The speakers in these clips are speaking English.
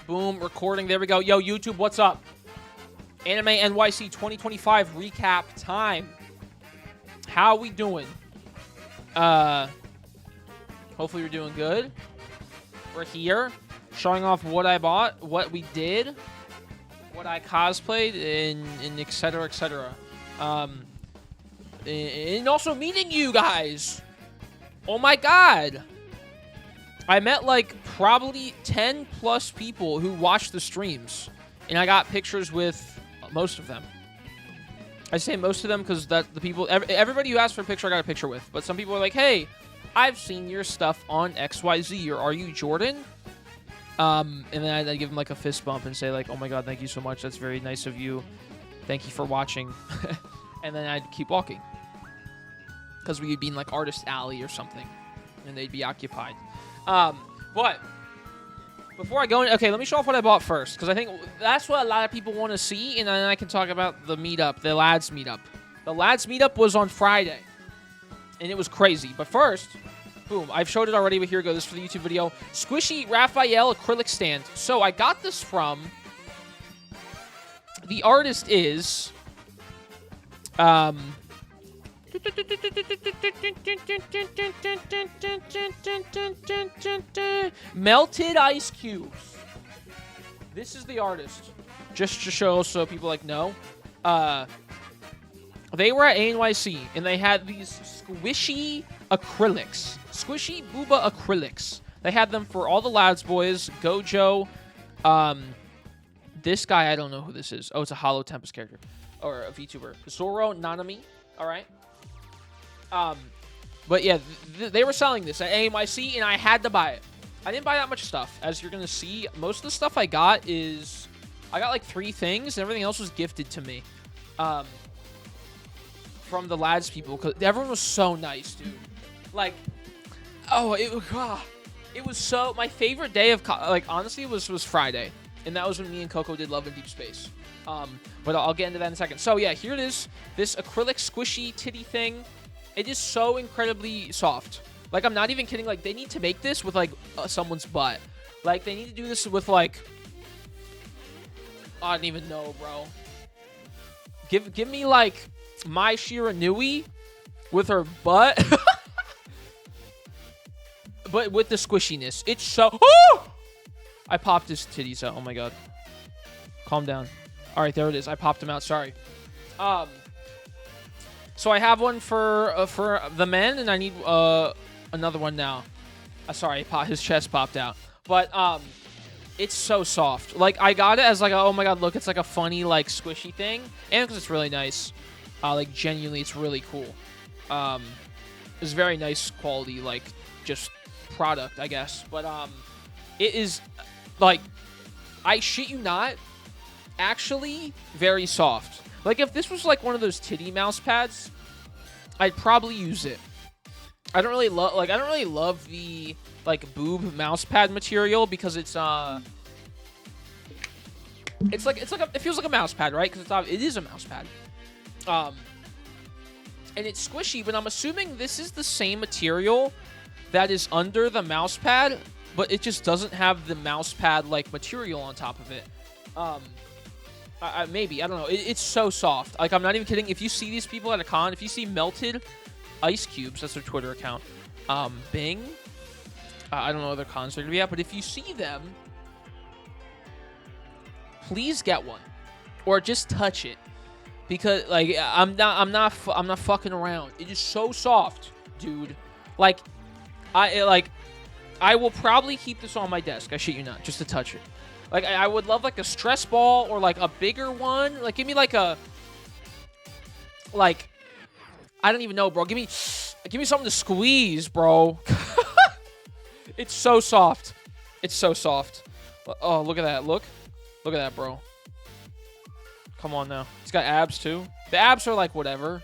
Boom, recording. There we go. Yo, YouTube, what's up? Anime NYC 2025 recap time. How we doing? Hopefully you're doing good. We're here, showing off what I bought, what we did, what I cosplayed, and et cetera, et cetera. And also meeting you guys. Oh my god. I met like probably 10 plus people who watched the streams, and I got pictures with most of them. I say most of them because that the people, everybody who asked for a picture, I got a picture with. But some people are like, "Hey, I've seen your stuff on XYZ, or are you Jordan?" And then I give them like a fist bump and say like, "Oh my god, thank you so much. That's very nice of you. Thank you for watching." And then I'd keep walking because we would be in like Artist Alley or something, and they'd be occupied. But before I go in, okay, let me show off what I bought first, because I think that's what a lot of people want to see, and then I can talk about the meetup, the lads meetup. The lads meetup was on Friday, and it was crazy. But first, boom, I've showed it already, but here we go. This is for the YouTube video. Squishy Raphael acrylic stand. So I got this from, the artist is, Melted Ice Cubes. This is the artist. Just to show so people like know. They were at ANYC and they had these squishy acrylics. Squishy booba acrylics. They had them for all the lads boys. Gojo. This guy, I don't know who this is. Oh, it's a Hollow Tempest character. Or a VTuber. Zoro Nanami. Alright. But yeah, they were selling this at ANYC, and I had to buy it. I didn't buy that much stuff. As you're going to see, most of the stuff I got is... I got like 3 things, and everything else was gifted to me. From the lads people, because everyone was so nice, dude. Like, oh, it was so... My favorite day of... Like, honestly, was Friday. And that was when me and Coco did Love in Deepspace. But I'll get into that in a second. So, yeah, here it is. This acrylic squishy titty thing. It is so incredibly soft. Like, I'm not even kidding. Like, they need to make this with, like, someone's butt. Like, they need to do this with, like... I don't even know, bro. Give me, like, Mai Shiranui with her butt. But with the squishiness. It's so... Oh! I popped his titties out. Oh, my God. Calm down. All right, there it is. I popped him out. Sorry. So I have one for the men, and I need another one now. Sorry, his chest popped out. But it's so soft. Like, I got it as like, oh my god, look, it's like a funny like squishy thing, and because it's really nice. Like, genuinely, it's really cool. It's very nice quality, like just product, I guess. But it is like, I shit you not, actually very soft. Like, if this was like one of those titty mouse pads, I'd probably use it. I don't really love the like boob mouse pad material because it feels like a mouse pad, right? Because it is a mouse pad. And it's squishy, but I'm assuming this is the same material that is under the mouse pad, but it just doesn't have the mouse pad like material on top of it. Maybe, I don't know. It's so soft. Like, I'm not even kidding. If you see these people at a con, if you see Melted Ice Cubes, that's their Twitter account, Bing, I don't know other cons they're gonna be at, but if you see them, please get one, or just touch it, because like I'm not fucking around. It is so soft, dude. Like, I will probably keep this on my desk. I shit you not, just to touch it. Like, I would love, like, a stress ball or, like, a bigger one. Like, give me, like, a... Like, I don't even know, bro. Give me something to squeeze, bro. It's so soft. It's so soft. Oh, look at that. Look at that, bro. Come on now. It's got abs, too. The abs are, like, whatever.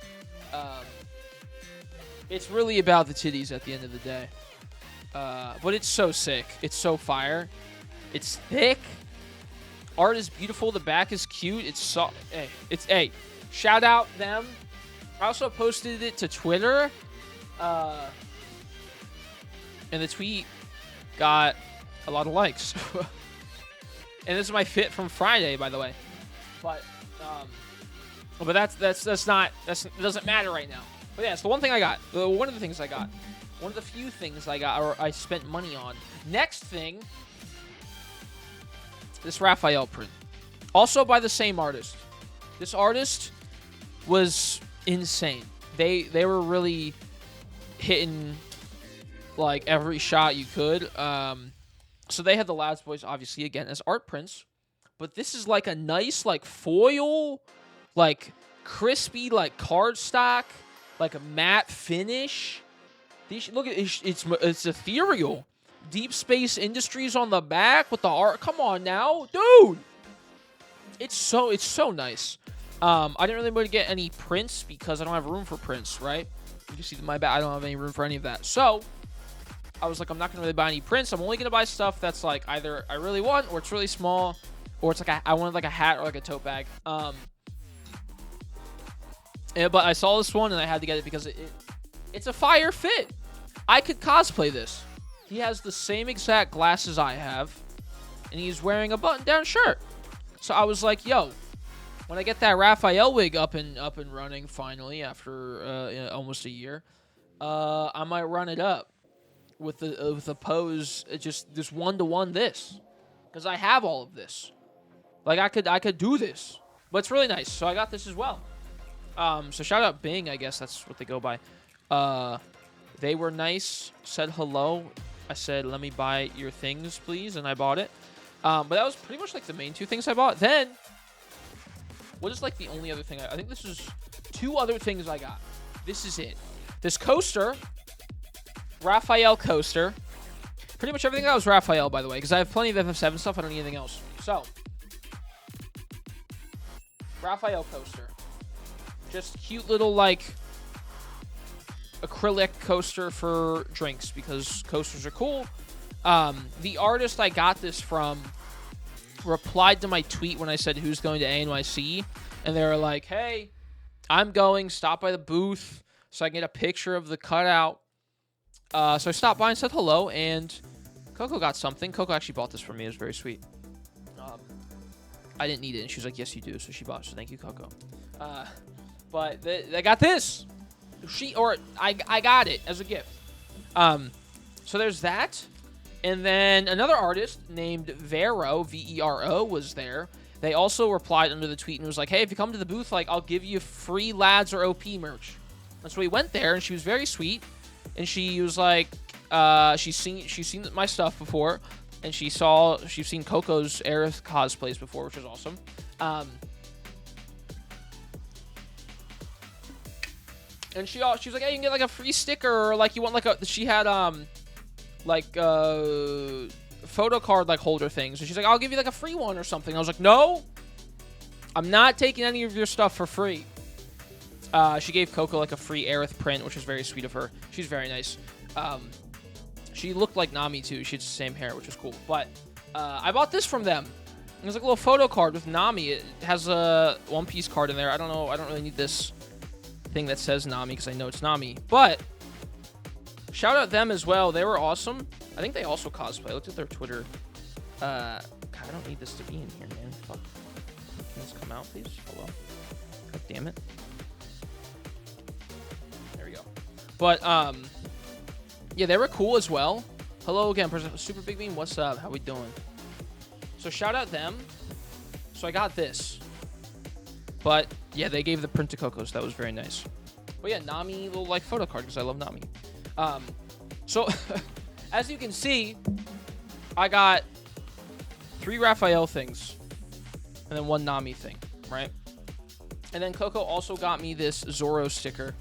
It's really about the titties at the end of the day. But it's so sick. It's so fire. It's thick. Art is beautiful. The back is cute. It's soft. Hey, shout out them. I also posted it to Twitter. And the tweet got a lot of likes. And this is my fit from Friday, by the way. But that doesn't matter right now. But yeah, it's the one thing I got. One of the things I got. One of the few things I got, or I spent money on. Next thing, this Raphael print. Also by the same artist. This artist was insane. They were really hitting like every shot you could. So they had the Lads Boys obviously again as art prints, but this is like a nice like foil, like crispy like cardstock, like a matte finish. Look at it's ethereal. Deepspace Industries on the back with the art. Come on now, dude. It's so nice. I didn't really want to get any prints because I don't have room for prints, right? You can see my back. I don't have any room for any of that. So I was like, I'm not going to really buy any prints. I'm only going to buy stuff that's like either I really want or it's really small or it's like I wanted like a hat or like a tote bag. But I saw this one and I had to get it because it's a fire fit. I could cosplay this. He has the same exact glasses I have, and he's wearing a button-down shirt. So I was like, yo, when I get that Raphael wig up and running finally after almost a year, I might run it up with the pose, just this 1-to-1 this, because I have all of this. Like I could do this, but it's really nice. So I got this as well. So shout out Bing, I guess that's what they go by. They were nice, said hello. I said, let me buy your things, please, and I bought it. But that was pretty much like the main two things I bought. Then, what is like the only other thing? I think this is 2 other things I got. This is it. This coaster, Raphael coaster. Pretty much everything that was Raphael, by the way, because I have plenty of FF7 stuff. I don't need anything else. So, Raphael coaster. Just cute little, like, acrylic coaster for drinks because coasters are cool. The artist I got this from replied to my tweet when I said who's going to ANYC, and they were like, hey, I'm going, stop by the booth so I can get a picture of the cutout. So I stopped by and said hello, and Coco got something. Coco actually bought this for me. It was very sweet. I didn't need it, and she was like, yes, you do. So she bought it, so thank you, Coco. But they got this. I got it as a gift. So there's that. And then another artist named Vero, V-E-R-O, was there. They also replied under the tweet and was like, hey, if you come to the booth, like, I'll give you free Lads or OP merch. And so we went there, and she was very sweet. And she was like, she's seen my stuff before. And she's seen Coco's Aerith cosplays before, which is awesome. And she was like, hey, you can get like a free sticker, or like you want like she had photo card like holder things. And she's like, I'll give you like a free one or something. I was like, no, I'm not taking any of your stuff for free. She gave Coco like a free Aerith print, which was very sweet of her. She's very nice. She looked like Nami too. She had the same hair, which was cool. But I bought this from them. It was like a little photo card with Nami. It has a One Piece card in there. I don't know. I don't really need this thing that says Nami because I know it's Nami. But shout out them as well. They were awesome. I think they also cosplay. I looked at their Twitter. God, I don't need this to be in here, man. Fuck. Can this come out, please? Hello. God damn it. There we go. But yeah, they were cool as well. Hello again, President Super Big Bean. What's up? How we doing? So shout out them. So I got this. But yeah, they gave the print to Coco, so that was very nice. But yeah, Nami little like photo card because I love Nami. So as you can see, I got 3 Raphael things and then 1 Nami thing, right? And then Coco also got me this Zoro sticker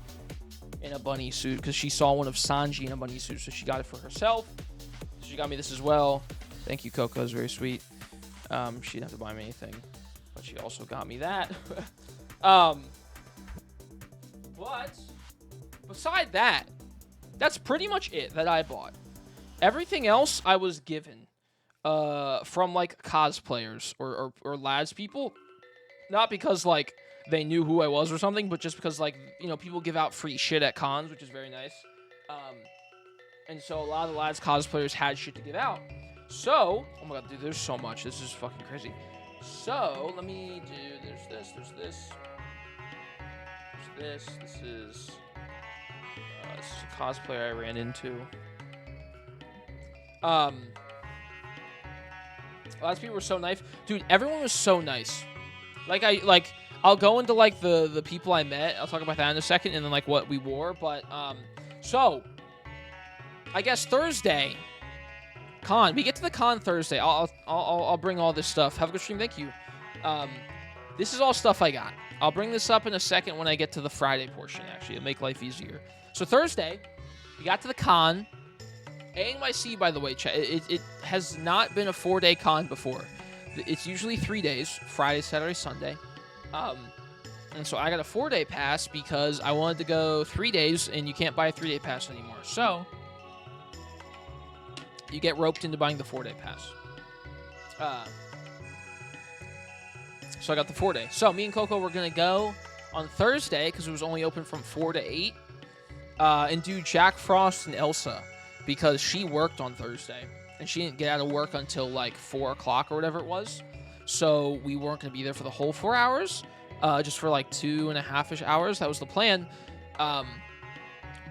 in a bunny suit because she saw one of Sanji in a bunny suit, so she got it for herself. She got me this as well. Thank you, Coco. It's very sweet. She didn't have to buy me anything, but she also got me that. But beside that, that's pretty much it that I bought. Everything else I was given from like cosplayers or Lads people, not because like they knew who I was or something, but just because like, you know, people give out free shit at cons, which is very nice. And so a lot of the Lads cosplayers had shit to give out. So, oh my god, dude, there's so much. This is fucking crazy. So, let me do, there's this. This is a cosplayer I ran into. Last people were so nice. Dude, everyone was so nice. I'll go into, like, the people I met. I'll talk about that in a second, and then, like, what we wore. But, so, I guess Thursday, con. We get to the con Thursday. I'll bring all this stuff. Have a good stream. Thank you. This is all stuff I got. I'll bring this up in a second when I get to the Friday portion, actually. It'll make life easier. So, Thursday, we got to the con. ANYC, by the way, it has not been a 4-day con before. It's usually 3 days, Friday, Saturday, Sunday. And so I got a 4-day pass because I wanted to go 3 days, and you can't buy a 3-day pass anymore. So you get roped into buying the 4-day pass. So I got the 4-day. So me and Coco were going to go on Thursday because it was only open from 4 to 8 and do Jack Frost and Elsa because she worked on Thursday. And she didn't get out of work until like 4 o'clock or whatever it was. So we weren't going to be there for the whole 4 hours. Just for like 2.5-ish hours. That was the plan.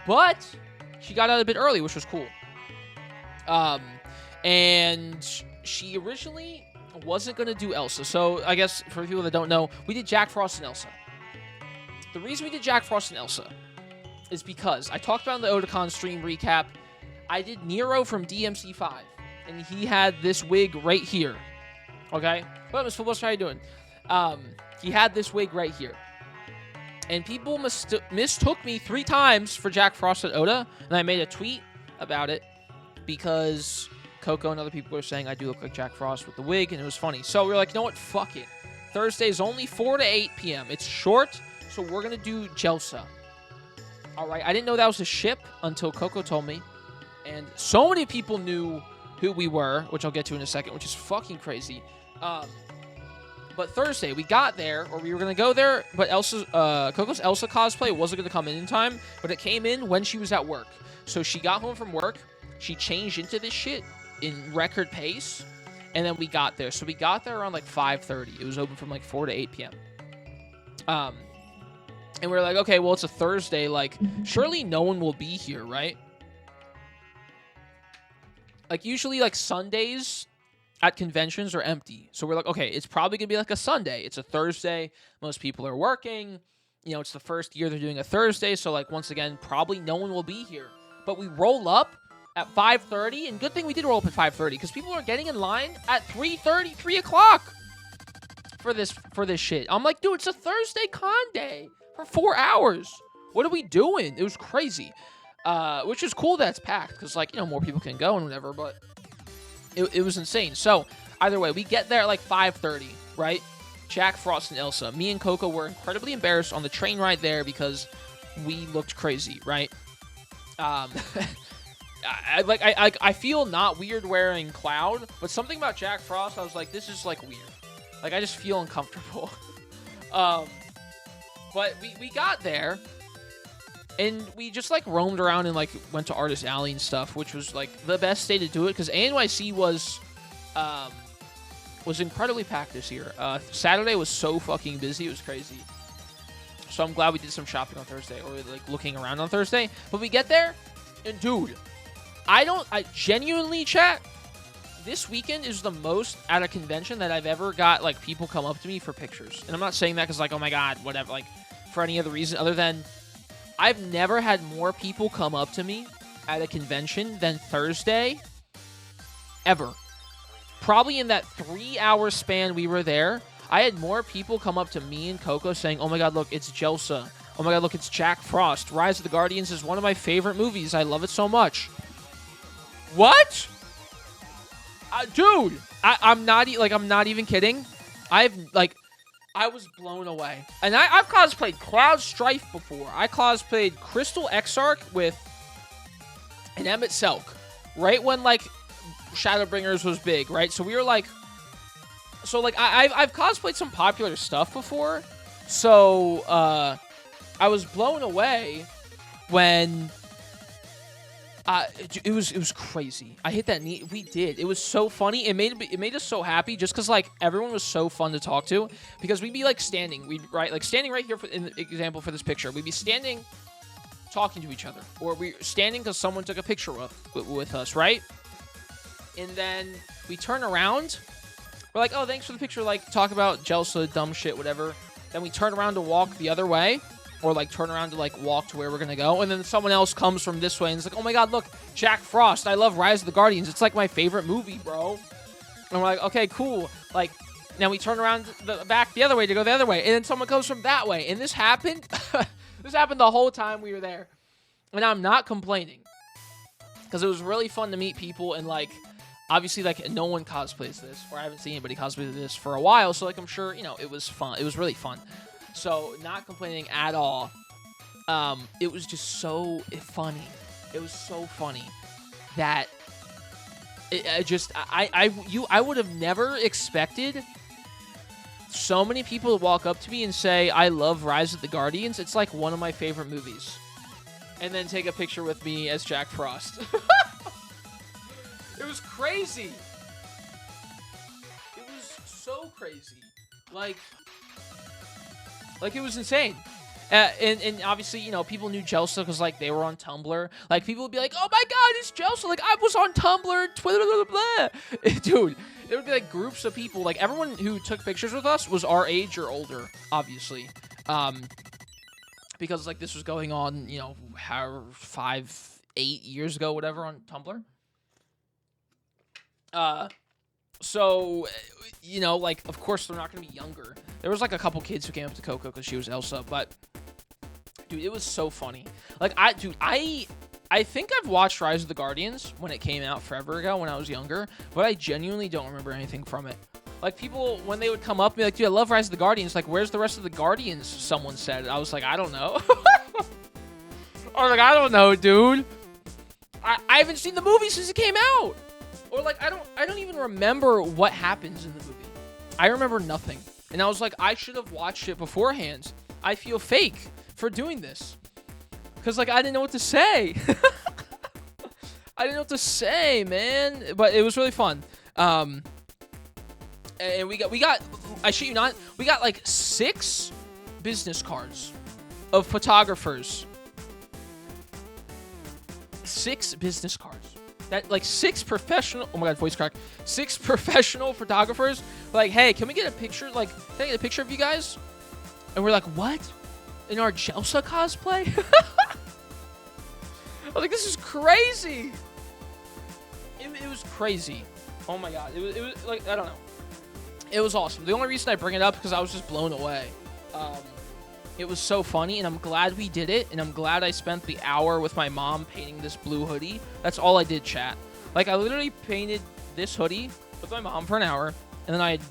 But she got out a bit early, which was cool. And she originally wasn't going to do Elsa. So I guess for people that don't know, we did Jack Frost and Elsa. The reason we did Jack Frost and Elsa is because I talked about in the Otakon stream recap. I did Nero from DMC5. And he had this wig right here. Okay? What up, Miss Football? How you doing? He had this wig right here. And people mistook me 3 times for Jack Frost at Oda. And I made a tweet about it because Coco and other people were saying I do look like Jack Frost with the wig. And it was funny. So we were like, you know what? Fuck it. Thursday is only 4 to 8 p.m. It's short. So we're going to do Jelsa. Alright. I didn't know that was a ship until Coco told me. And so many people knew who we were, which I'll get to in a second, which is fucking crazy. But Thursday, we got there, or we were going to go there, but Coco's Elsa cosplay wasn't going to come in time, but it came in when she was at work. So she got home from work, she changed into this shit in record pace, and then we got there. So we got there around like 5:30. It was open from like 4 to 8 p.m. And we were like, okay, well, it's a Thursday, like, surely no one will be here, right? Like, usually, like, Sundays at conventions are empty. So we're like, okay, it's probably going to be like a Sunday. It's a Thursday. Most people are working. You know, it's the first year they're doing a Thursday. So, like, once again, probably no one will be here. But we roll up at 5:30. And good thing we did roll up at 5:30 because people are getting in line at 3:30, 3 o'clock for this shit. I'm like, dude, it's a Thursday con day for 4 hours. What are we doing? It was crazy. Which is cool that it's packed because, like, you know, more people can go and whatever, but it was insane. So, either way, we get there at, like, 5:30, right? Jack Frost and Elsa. Me and Coco were incredibly embarrassed on the train ride there because we looked crazy, right? I feel not weird wearing Cloud, but something about Jack Frost, I was like, this is, like, weird. Like, I just feel uncomfortable. But we got there. And we just, like, roamed around and, like, went to Artist Alley and stuff, which was, like, the best day to do it, because ANYC was incredibly packed this year. Saturday was so fucking busy, it was crazy. So I'm glad we did some shopping on Thursday, or, like, looking around on Thursday. But we get there, and, dude, I genuinely, chat, this weekend is the most at a convention that I've ever got, like, people come up to me for pictures. And I'm not saying that because, like, oh, my God, whatever, like, for any other reason other than I've never had more people come up to me at a convention than Thursday ever. Probably in that 3-hour span we were there, I had more people come up to me and Coco saying, oh my God, look, it's Jelsa. Oh my God, look, it's Jack Frost. Rise of the Guardians is one of my favorite movies. I love it so much. What? Dude, I'm not even kidding. I was blown away. And I've cosplayed Cloud Strife before. I cosplayed Crystal Exarch with an Emmett Selk. Right when, like, Shadowbringers was big, right? So we were like... So, like, I've cosplayed some popular stuff before. So, I was blown away when It was crazy. I hit that knee. We did. It was so funny. It made us so happy just because like everyone was so fun to talk to because we'd be like standing. Standing right here in the example for this picture. We'd be standing, talking to each other, or we standing because someone took a picture with us, right? And then we turn around. We're like, oh, thanks for the picture. Like talk about Jelsa, dumb shit, whatever. Then we turn around to walk the other way. Or, like, turn around to, like, walk to where we're going to go. And then someone else comes from this way and it's like, oh, my God, look, Jack Frost. I love Rise of the Guardians. It's, like, my favorite movie, bro. And we're like, okay, cool. Like, now we turn around back the other way to go the other way. And then someone comes from that way. And this happened. This happened the whole time we were there. And I'm not complaining. Because it was really fun to meet people. And, like, obviously, like, no one cosplays this. Or I haven't seen anybody cosplay this for a while. So, like, I'm sure, you know, it was fun. It was really fun. So, not complaining at all. It was just so funny. It was so funny that I would have never expected so many people to walk up to me and say, I love Rise of the Guardians. It's like one of my favorite movies. And then take a picture with me as Jack Frost. It was crazy. It was so crazy. Like, it was insane. And obviously, you know, people knew Jelsa because, like, they were on Tumblr. Like, people would be like, oh, my God, it's Jelsa. Like, I was on Tumblr, Twitter, blah, blah, blah. Dude, there would be, like, groups of people. Like, everyone who took pictures with us was our age or older, obviously. Because, like, this was going on, you know, 5, 8 years ago, whatever, on Tumblr. So, you know, like, of course, they're not going to be younger. There was, like, a couple kids who came up to Coco because she was Elsa, but, dude, it was so funny. Like, I think I've watched Rise of the Guardians when it came out forever ago when I was younger, but I genuinely don't remember anything from it. Like, people, when they would come up and be like, dude, I love Rise of the Guardians, like, where's the rest of the Guardians, someone said. I was like, I don't know. I was like, I don't know, dude. I haven't seen the movie since it came out. Or, like, I don't even remember what happens in the movie. I remember nothing. And I was like, I should have watched it beforehand. I feel fake for doing this. Because, like, I didn't know what to say. I didn't know what to say, man. But it was really fun. And we got, I shit you not, we got, like, 6 business cards of photographers. 6 business cards. That, like, 6 professional, oh my God, voice crack. 6 professional photographers were like, hey, can we get a picture? Like, can I get a picture of you guys? And we're like, what? In our Jelsa cosplay? I was like, this is crazy. It was crazy. Oh my God. It was like, I don't know. It was awesome. The only reason I bring it up is because I was just blown away. It was so funny, and I'm glad we did it, and I'm glad I spent the hour with my mom painting this blue hoodie. That's all I did, chat. Like, I literally painted this hoodie with my mom for an hour, and then I had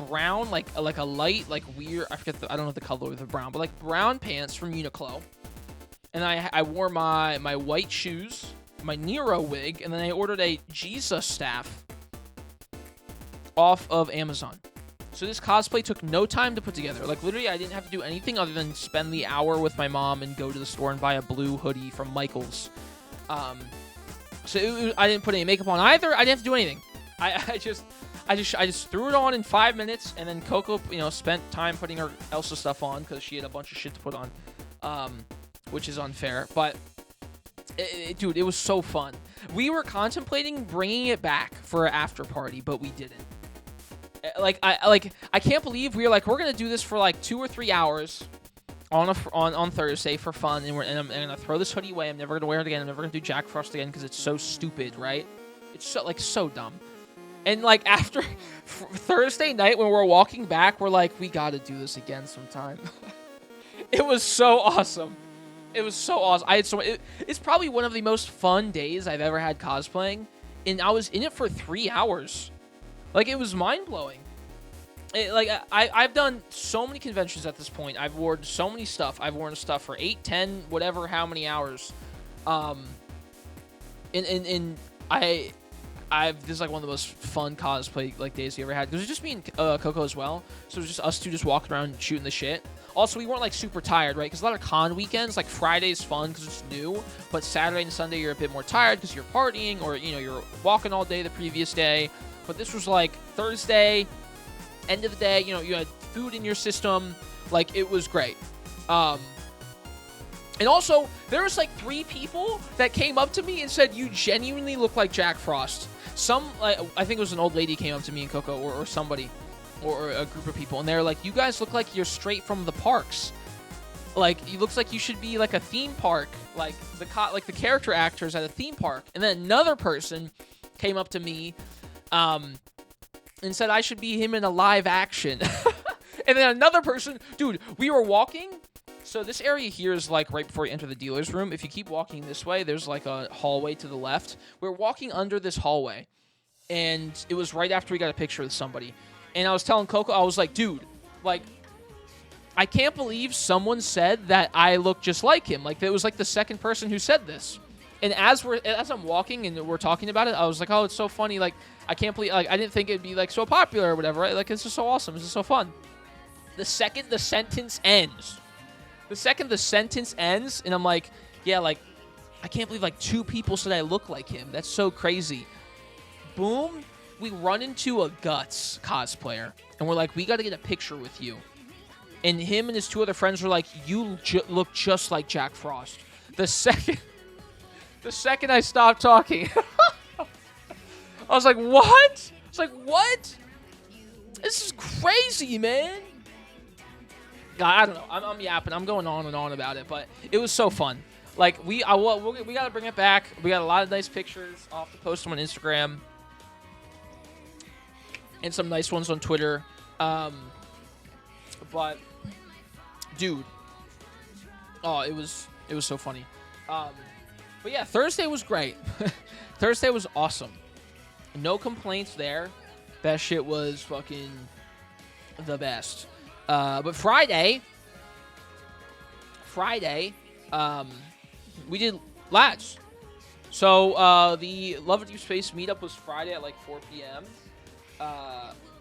brown, like a light, like weird, I don't know the color of the brown, but like brown pants from Uniqlo. And I wore my white shoes, my Nero wig, and then I ordered a Jesus staff off of Amazon. So this cosplay took no time to put together. Like, literally, I didn't have to do anything other than spend the hour with my mom and go to the store and buy a blue hoodie from Michaels. So I didn't put any makeup on either. I didn't have to do anything. I just threw it on in 5 minutes, and then Coco, you know, spent time putting her Elsa stuff on because she had a bunch of shit to put on, which is unfair. But, dude, it was so fun. We were contemplating bringing it back for an after party, but we didn't. Like, I can't believe we were like, we're gonna do this for like 2 or 3 hours on Thursday for fun, and I'm gonna throw this hoodie away. I'm never gonna wear it again. I'm never gonna do Jack Frost again because it's so stupid, right? It's so dumb. And like after Thursday night when we're walking back, we're like, we gotta do this again sometime. It was so awesome. It was so awesome. It's probably one of the most fun days I've ever had cosplaying, and I was in it for 3 hours. Like, it was mind-blowing. I've done so many conventions at this point. I've worn so many stuff. I've worn stuff for 8, 10, whatever, how many hours. And I this is like one of the most fun cosplay like days we ever had. Because it was just me and Coco as well. So it was just us two just walking around shooting the shit. Also, we weren't like super tired, right? Because a lot of con weekends, like Friday's fun because it's new, but Saturday and Sunday you're a bit more tired because you're partying or you're walking all day the previous day. But this was like Thursday, end of the day. You had food in your system. Like it was great. And also, there was like 3 people that came up to me and said, "You genuinely look like Jack Frost." I think it was an old lady came up to me and Coco or somebody. Or a group of people, and they're like, "You guys look like you're straight from the parks. Like, it looks like you should be like a theme park, like the character actors at a theme park." And then another person came up to me, and said I should be him in a live action. And then another person, dude, we were walking. So this area here is like right before you enter the dealer's room. If you keep walking this way, there's like a hallway to the left. We're walking under this hallway, and it was right after we got a picture with somebody. And I was telling Coco, I was like, dude, like, I can't believe someone said that I look just like him. Like, it was like the second person who said this. And as I'm walking and we're talking about it, I was like, oh, it's so funny. Like, I can't believe, like, I didn't think it'd be like so popular or whatever, right? Like, it's just so awesome. This is so fun. The second the sentence ends, and I'm like, yeah, like, I can't believe like 2 people said I look like him. That's so crazy. Boom. We run into a Guts cosplayer, and we're like, we got to get a picture with you. And him and his 2 other friends were like, you look just like Jack Frost. The second I stopped talking, I was like, what? It's like, what? This is crazy, man. God, I don't know. I'm yapping. I'm going on and on about it, but it was so fun. Like, we got to bring it back. We got a lot of nice pictures. I'll have to post them on Instagram. And some nice ones on Twitter. But, dude. Oh, it was so funny. But yeah, Thursday was great. Thursday was awesome. No complaints there. That shit was fucking the best. But Friday, we did lads. So, the Love of Deepspace meetup was Friday at like 4 p.m.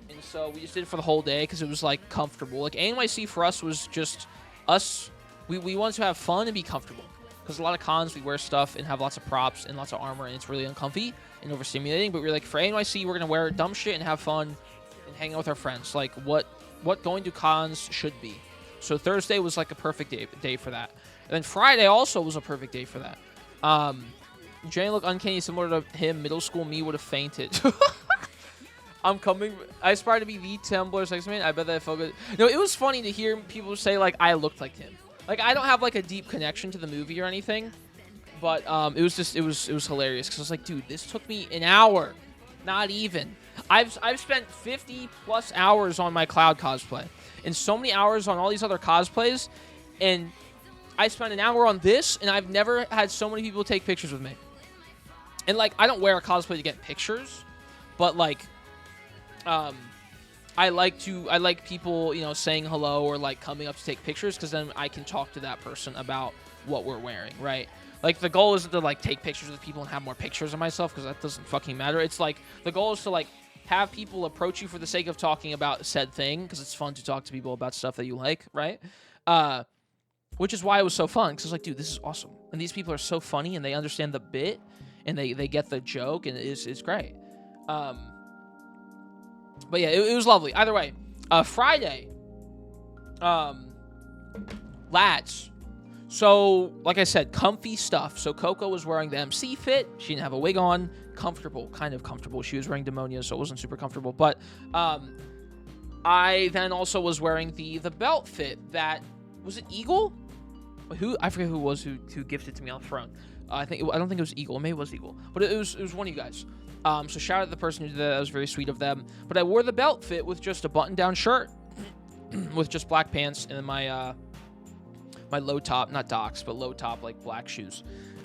And so we just did it for the whole day because it was like comfortable. Like ANYC for us was just us. We wanted to have fun and be comfortable because a lot of cons we wear stuff and have lots of props and lots of armor and it's really uncomfy and overstimulating. But we were like, for ANYC, we're gonna wear dumb shit and have fun and hang out with our friends. Like what going to cons should be. So Thursday was like a perfect day for that. And then Friday also was a perfect day for that. Jane looked uncanny similar to him. Middle school me would have fainted. I'm coming. I aspire to be the Tumblr sex man. I bet that felt good. No, it was funny to hear people say like I looked like him. Like I don't have like a deep connection to the movie or anything, but it was hilarious because I was like, dude, this took me an hour, not even. I've spent 50 plus hours on my Cloud cosplay and so many hours on all these other cosplays, and I spent an hour on this, and I've never had so many people take pictures with me. And like I don't wear a cosplay to get pictures, but like. I like people, saying hello or like coming up to take pictures because then I can talk to that person about what we're wearing, right? Like the goal isn't to like take pictures with people and have more pictures of myself because that doesn't fucking matter. It's like the goal is to like have people approach you for the sake of talking about said thing because it's fun to talk to people about stuff that you like, right? Which is why it was so fun because I was like, dude, this is awesome. And these people are so funny and they understand the bit and they get the joke and it's great. But yeah, it was lovely. Either way, Friday, lads. So, like I said, comfy stuff. So Coco was wearing the MC fit. She didn't have a wig on. Comfortable, kind of comfortable. She was wearing Demonia, so it wasn't super comfortable. But I then also was wearing the belt fit that, was it Eagle? I forget who it was who gifted to me on the front. I don't think it was Eagle. Maybe it was Eagle. But it was one of you guys. So shout out to the person who did that. That was very sweet of them. But I wore the belt fit with just a button-down shirt with just black pants and then my low top, not Docs, but low top, like black shoes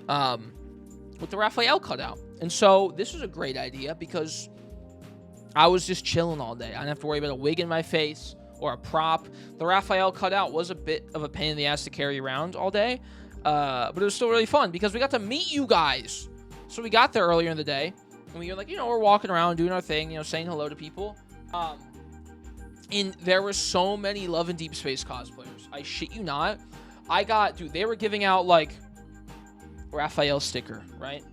with the Raphael cutout. And so this was a great idea because I was just chilling all day. I didn't have to worry about a wig in my face or a prop. The Raphael cutout was a bit of a pain in the ass to carry around all day, but it was still really fun because we got to meet you guys. So we got there earlier in the day. And we were like, you know, we're walking around doing our thing, you know, saying hello to people. And there were so many Love and Deepspace cosplayers. I shit you not. I got, dude, they were giving out, like, Raphael sticker, right?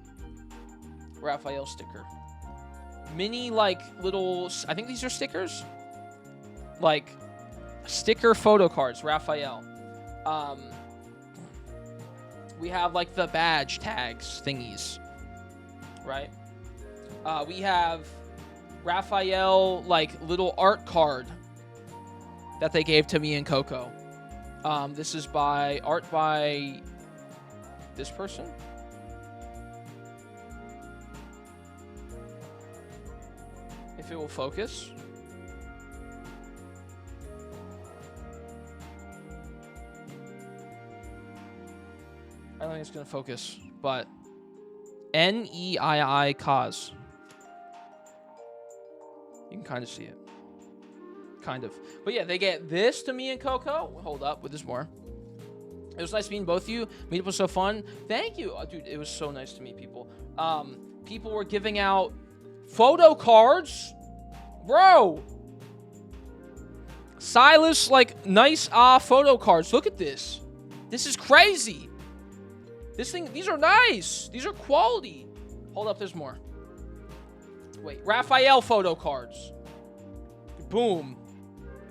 Raphael sticker. Mini, like, little, I think these are stickers. Like, sticker photo cards, Raphael. We have, like, the badge tags thingies, right? We have Raphael, like, little art card that they gave to me and Coco. This is art by this person. If it will focus. I don't think it's going to focus, but NEII cause. You can kind of see it. Kind of. But yeah, they get this to me and Coco. Hold up, with this more. It was nice meeting both of you. Meetup was so fun. Thank you. Oh, dude, it was so nice to meet people. People were giving out photo cards. Bro. Silas, like, nice photo cards. Look at this. This is crazy. These are nice. These are quality. Hold up, there's more. Wait, Raphael photo cards. Boom.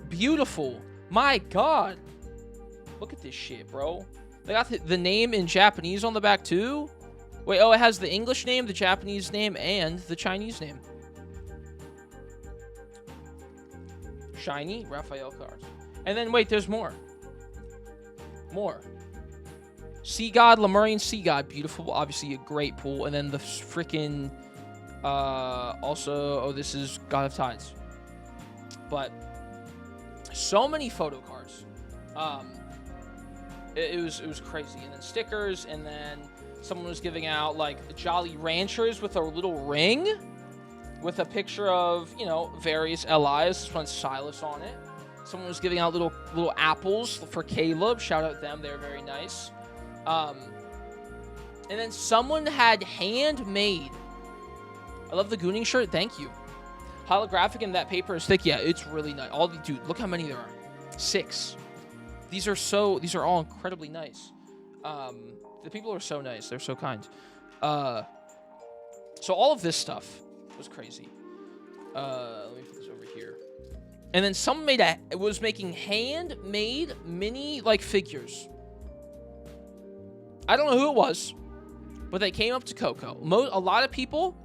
Beautiful. My God. Look at this shit, bro. They got the name in Japanese on the back, too. Wait, oh, it has the English name, the Japanese name, and the Chinese name. Shiny Raphael cards. And then, wait, there's more. More. Sea God, Lemurian Sea God. Beautiful. Obviously, a great pool. And then the freaking... also... Oh, this is God of Tides. But... so many photo cards. It was crazy. And then stickers. And then someone was giving out, like, Jolly Ranchers with a little ring. With a picture of, you know, various LIs. This one's Silas on it. Someone was giving out little apples for Caleb. Shout out them. They're very nice. And then someone had handmade. I love the Gooning shirt. Thank you. Holographic, and that paper is thick. Yeah, it's really nice. Dude, look how many there are. 6. These are all incredibly nice. The people are so nice. They're so kind. So all of this stuff was crazy. Let me put this over here. And then someone was making handmade mini, like, figures. I don't know who it was, but they came up to Coco. A lot of people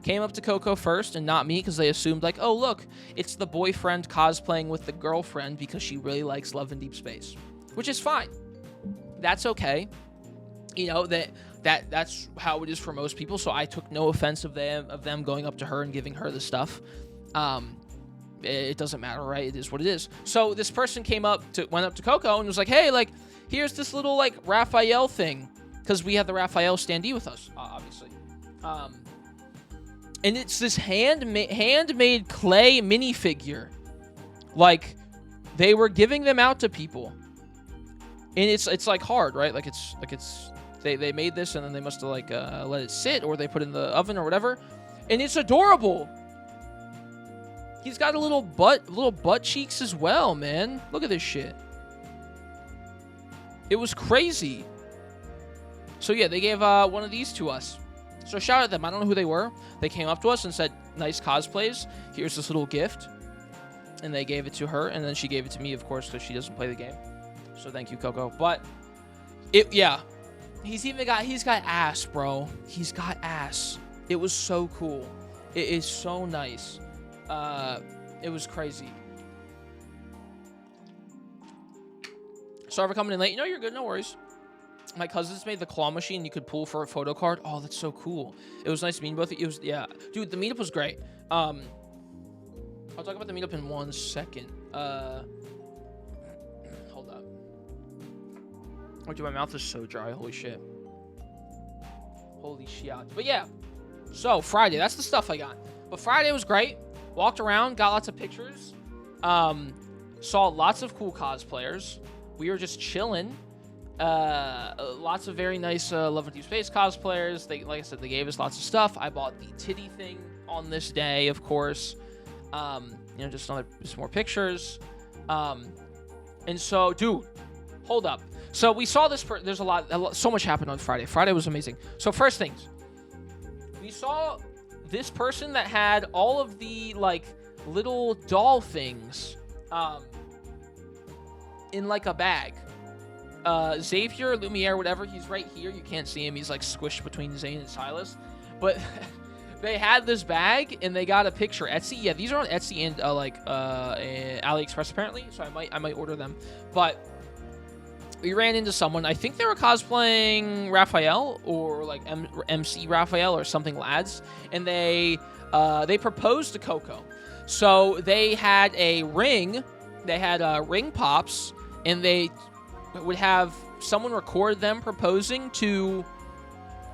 came up to Coco first and not me because they assumed, like, oh, look, it's the boyfriend cosplaying with the girlfriend because she really likes Love and Deepspace, which is fine. That's okay. You know, that's how it is for most people, so I took no offense of them going up to her and giving her the stuff. It doesn't matter, right? It is what it is. So this person went up to Coco and was like, hey, like, here's this little, like, Raphael thing. Because we have the Raphael standee with us, obviously. And it's this handmade clay minifigure. Like, they were giving them out to people. And it's like hard, right? Like it's they made this and then they must have, like, let it sit, or they put it in the oven or whatever. And it's adorable. He's got a little butt cheeks as well, man. Look at this shit. It was crazy. So yeah, they gave one of these to us. So shout out to them. I don't know who they were. They came up to us and said, nice cosplays. Here's this little gift. And they gave it to her. And then she gave it to me, of course, because she doesn't play the game. So thank you, Coco. But, yeah. He's got ass, bro. He's got ass. It was so cool. It is so nice. It was crazy. Sorry for coming in late. No, you're good. No worries. My cousins made the claw machine you could pull for a photo card. Oh, that's so cool. It was nice meeting both of you. Yeah. Dude, the meetup was great. I'll talk about the meetup in 1 second. Hold up. Oh, dude, my mouth is so dry. Holy shit. Holy shit. But yeah. So, Friday. That's the stuff I got. But Friday was great. Walked around. Got lots of pictures. Saw lots of cool cosplayers. We were just chilling. Lots of very nice Love and Deepspace cosplayers. They, like I said, they gave us lots of stuff. I bought the titty thing on this day, of course. Just more pictures. And so, dude, hold up. So we saw this. There's so much happened on Friday. Friday was amazing. So first things, we saw this person that had all of the like little doll things, in like a bag. Xavier, Lumiere, whatever. He's right here. You can't see him. He's like squished between Zane and Silas. But they had this bag and they got a picture. Etsy. Yeah, these are on Etsy and AliExpress apparently. So I might order them. But we ran into someone. I think they were cosplaying Raphael or like MC Raphael or something lads. And they proposed to Coco. So they had a ring. They had ring pops and they would have someone record them proposing to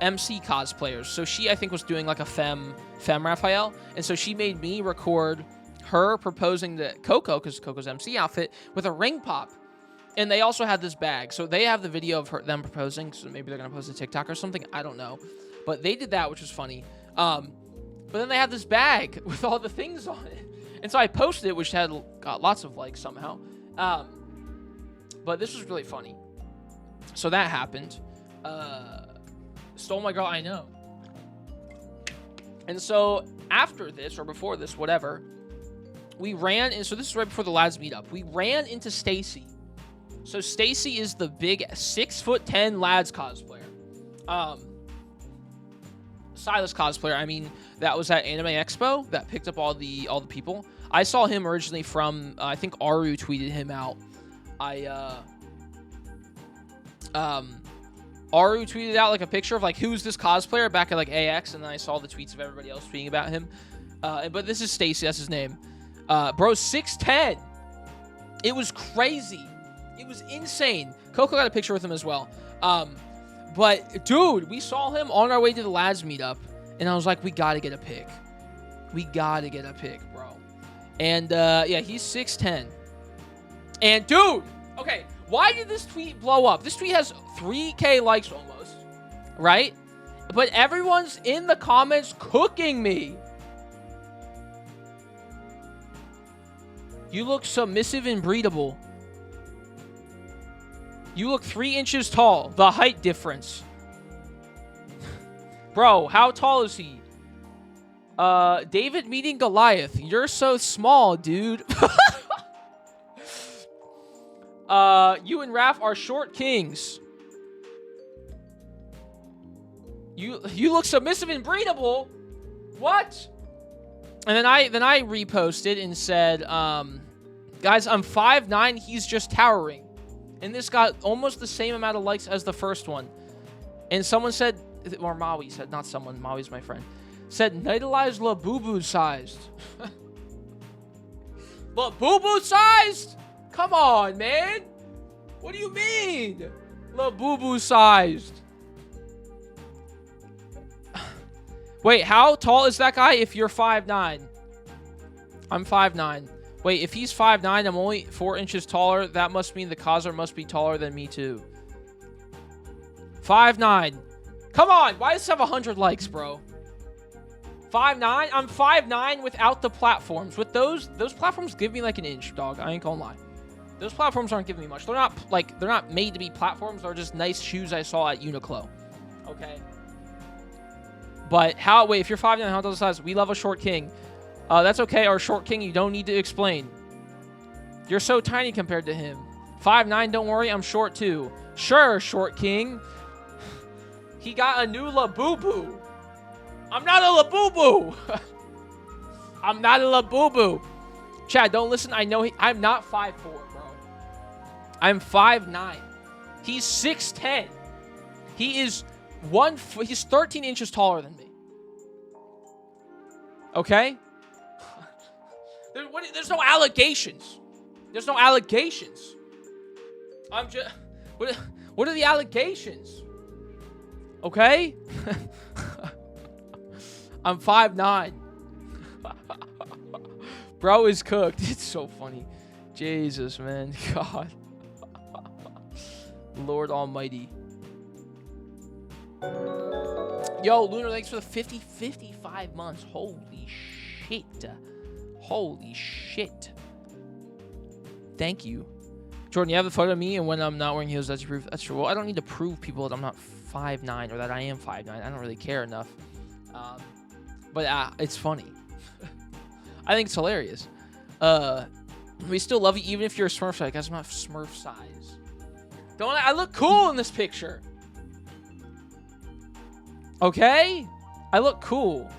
MC cosplayers. So she, I think, was doing like a femme Raphael. And so she made me record her proposing to Coco, because Coco's MC outfit, with a ring pop. And they also had this bag. So they have the video of them proposing. So maybe they're going to post a TikTok or something. I don't know. But they did that, which was funny. But then they had this bag with all the things on it. And so I posted it, which got lots of likes somehow. But this was really funny. So that happened. Stole my girl, I know. And so after this, or before this, whatever, we ran, and so this is right before the lads meetup. We ran into Stacy. So Stacy is the big 6'10" lads cosplayer. Silas cosplayer. I mean, that was at Anime Expo that picked up all the people. I saw him originally from I think Aru tweeted him out. Aru tweeted out like a picture of like who's this cosplayer back at like AX, and then I saw the tweets of everybody else tweeting about him. But this is Stacy, that's his name. Bro, 6'10". It was crazy. It was insane. Coco got a picture with him as well. But dude, we saw him on our way to the lads meetup, and I was like, we gotta get a pic. We gotta get a pic, bro. And yeah, he's 6'10". And dude, okay, why did this tweet blow up? This tweet has 3K likes almost, right? But everyone's in the comments cooking me. You look submissive and breedable. You look 3 inches tall. The height difference. Bro, how tall is he? David meeting Goliath. You're so small, dude. You and Raph are short kings. You look submissive and breedable. What? And then I reposted and said, guys, I'm 5'9". He's just towering. And this got almost the same amount of likes as the first one. And someone said, or Maui said, not someone, Maui's my friend, said, Nightalize La Boo Boo sized. La Boo Boo sized? Come on, man. What do you mean? La Boo Boo sized. Wait, how tall is that guy if you're 5'9"? I'm 5'9". Wait, if he's 5'9", I'm only 4 inches taller. That must mean the causer must be taller than me too. 5'9". Come on, why does this have 100 likes, bro? 5'9"? I'm 5'9" without the platforms. With those platforms give me like an inch, dog. I ain't gonna lie. Those platforms aren't giving me much. They're not made to be platforms. They're just nice shoes I saw at Uniqlo. Okay. But wait, if you're 5'9", how tall is the size? We love a short king. That's okay, our short king, you don't need to explain. You're so tiny compared to him. 5'9", don't worry, I'm short too. Sure, short king. He got a new Labubu. I'm not a Labubu. I'm not a Labubu. Chad, don't listen, I know I'm not 5'4", bro. I'm 5'9". He's 6'10". He is he's 13 inches taller than me. Okay? There's no allegations. There's no allegations. I'm just... What are the allegations? Okay? I'm 5'9". Bro is cooked. It's so funny. Jesus, man. God. Lord Almighty. Yo, Lunar, thanks for the 55 months. Holy shit. Holy shit. Thank you. Jordan, you have the photo of me, and when I'm not wearing heels, that's proof. That's true. Well, I don't need to prove people that I'm not 5'9", or that I am 5'9". I don't really care enough. But it's funny. I think it's hilarious. We still love you, even if you're a Smurf size. Guys, I'm not Smurf size. Don't I look cool in this picture? Okay? I look cool.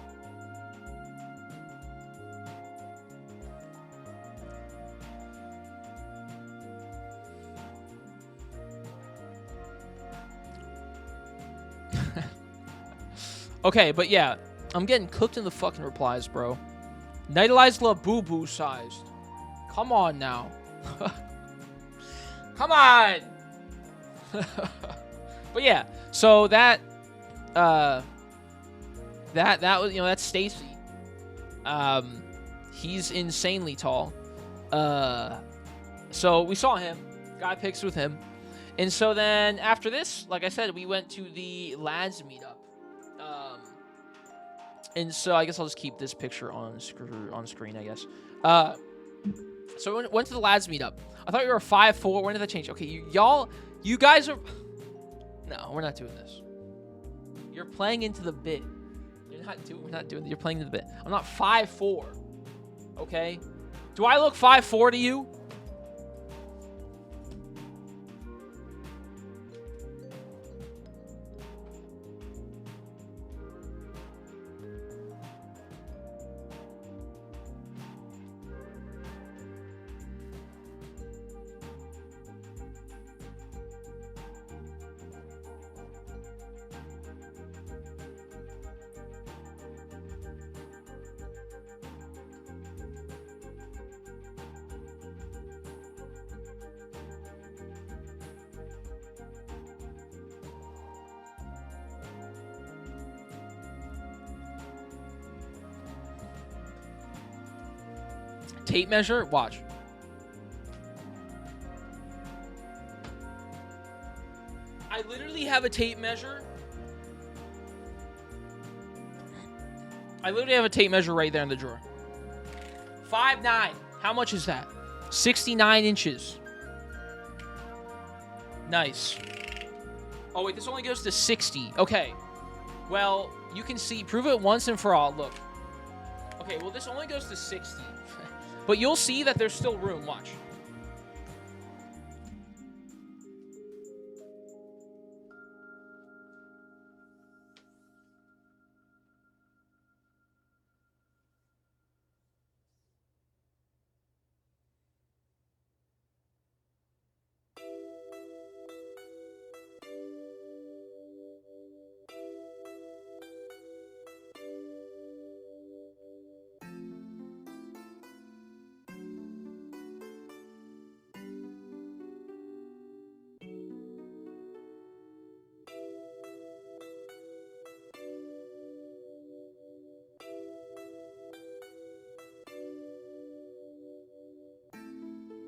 Okay, but yeah, I'm getting cooked in the fucking replies, bro. Nightalize La Boo Boo sized. Come on now. Come on. But yeah, so that was, that's Stacy. He's insanely tall. So we saw him, got pics with him, and so then after this, like I said, we went to the lads meetup. And so I guess I'll just keep this picture on screen, I guess. So we went to the lads meetup. I thought you were 5'4". When did that change? Okay, you guys are... No, we're not doing this. You're playing into the bit. We're not doing. You're playing into the bit. I'm not 5'4". Okay? Do I look 5'4" to you? Tape measure? Watch. I literally have a tape measure. I literally have a tape measure right there in the drawer. 5'9". How much is that? 69 inches. Nice. Oh, wait, this only goes to 60. Okay. Well, you can see. Prove it once and for all. Look. Okay, well, this only goes to 60. But you'll see that there's still room. Watch.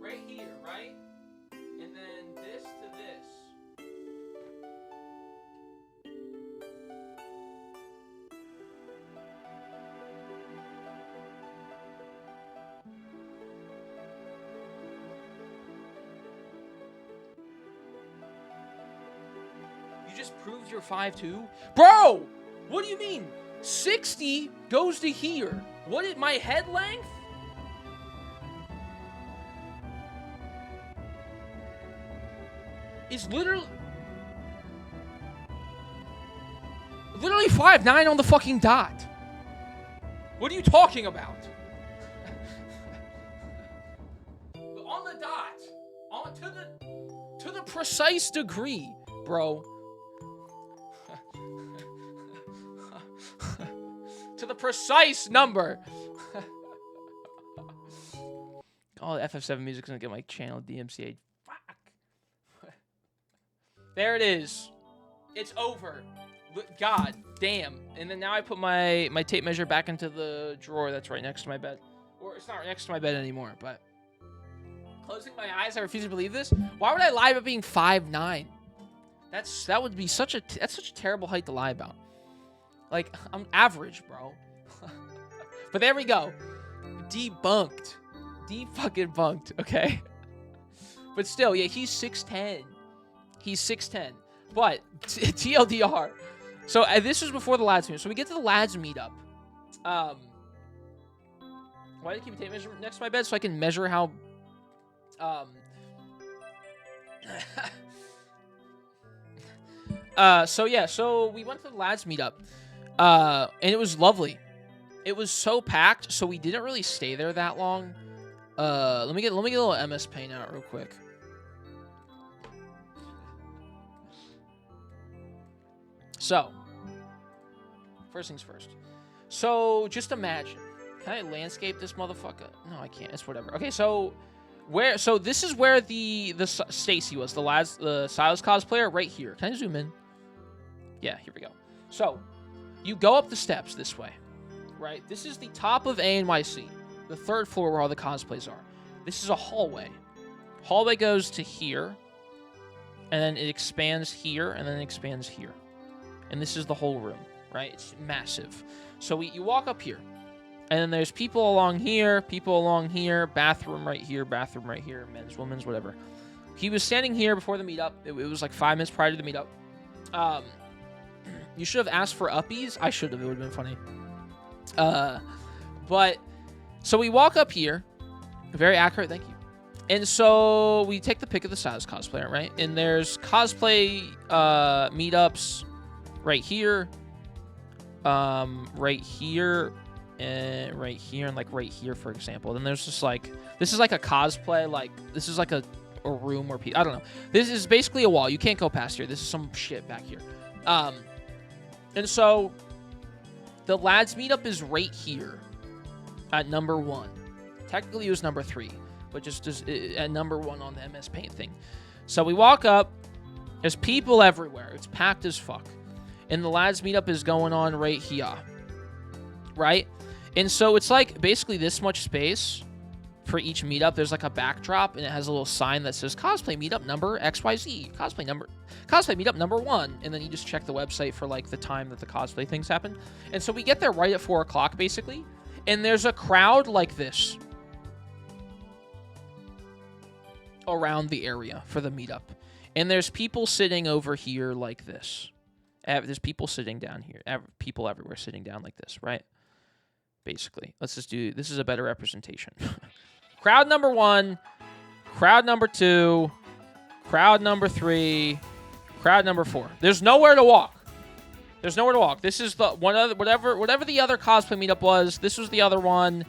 Right here, right? And then this to this. You just proved you're 5'2"? Bro! What do you mean? 60 goes to here. What is my head length? Is literally 5'9" on the fucking dot. What are you talking about? On the dot, to the precise degree, bro. To the precise number. Oh, FF7 music's gonna get my channel DMCA. There it is. It's over. God damn. And then now I put my tape measure back into the drawer that's right next to my bed. Or it's not right next to my bed anymore, but... Closing my eyes, I refuse to believe this. Why would I lie about being 5'9"? That would be such a terrible height to lie about. Like, I'm average, bro. But there we go. Debunked. Fucking bunked, okay? But still, yeah, he's 6'10". He's 6'10". But, TLDR. So, this was before the lads meetup. So, we get to the lads meetup. Why do I keep a tape measure next to my bed? So I can measure how... So, yeah. So, we went to the lads meetup. And it was lovely. It was so packed, so we didn't really stay there that long. Let me get a little MS Paint out real quick. So, first things first. So, just imagine. Can I landscape this motherfucker? No, I can't. It's whatever. Okay, so this is where the Stacy was, the Silas cosplayer, right here. Can I zoom in? Yeah, here we go. So, you go up the steps this way, right? This is the top of ANYC, the third floor where all the cosplays are. This is a hallway. Hallway goes to here, and then it expands here, and then it expands here. And this is the whole room, right? It's massive. So you walk up here, and then there's people along here, bathroom right here, men's, women's, whatever. He was standing here before the meetup. It was like 5 minutes prior to the meetup. You should have asked for uppies. I should have. It would have been funny. But, so we walk up here. Very accurate, thank you. And so we take the pic of the Silas cosplayer, right? And there's cosplay meetups right here, right here, and right here, and like right here, for example. Then there's just like, this is like a cosplay, like, this is like a room where people, I don't know. This is basically a wall. You can't go past here. This is some shit back here. And so the lads meetup is right here at number 1. Technically it was number 3, but just at number 1 on the MS Paint thing. So we walk up. There's people everywhere. It's packed as fuck. And the lads meetup is going on right here. Right? And so it's like basically this much space for each meetup. There's like a backdrop, and it has a little sign that says cosplay meetup number XYZ. Cosplay meetup number 1. And then you just check the website for like the time that the cosplay things happen. And so we get there right at 4 o'clock basically. And there's a crowd like this around the area for the meetup. And there's people sitting over here like this. There's people sitting down here. People everywhere sitting down like this, right? Basically. Let's just do... This is a better representation. Crowd number 1. Crowd number 2. Crowd number 3. Crowd number 4. There's nowhere to walk. There's nowhere to walk. This is the whatever the other cosplay meetup was. This was the other one.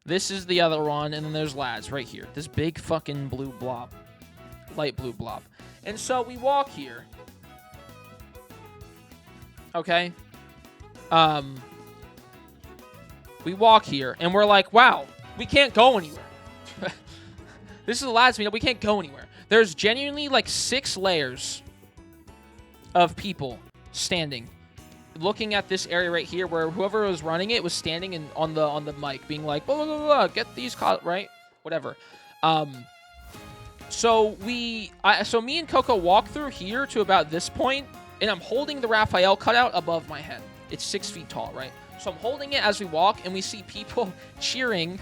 This is the other one. And then there's lads right here. This big fucking blue blob. Light blue blob. And so we walk here. Okay. We walk here, and we're like, wow, we can't go anywhere. This is the lads meetup. We can't go anywhere. There's genuinely like 6 layers of people standing, looking at this area right here, where whoever was running it was standing and on the mic, being like, blah, blah, blah, blah, get these right, whatever. So me and Coco walk through here to about this point, and I'm holding the Raphael cutout above my head. It's 6 feet tall, right? So I'm holding it as we walk, and we see people cheering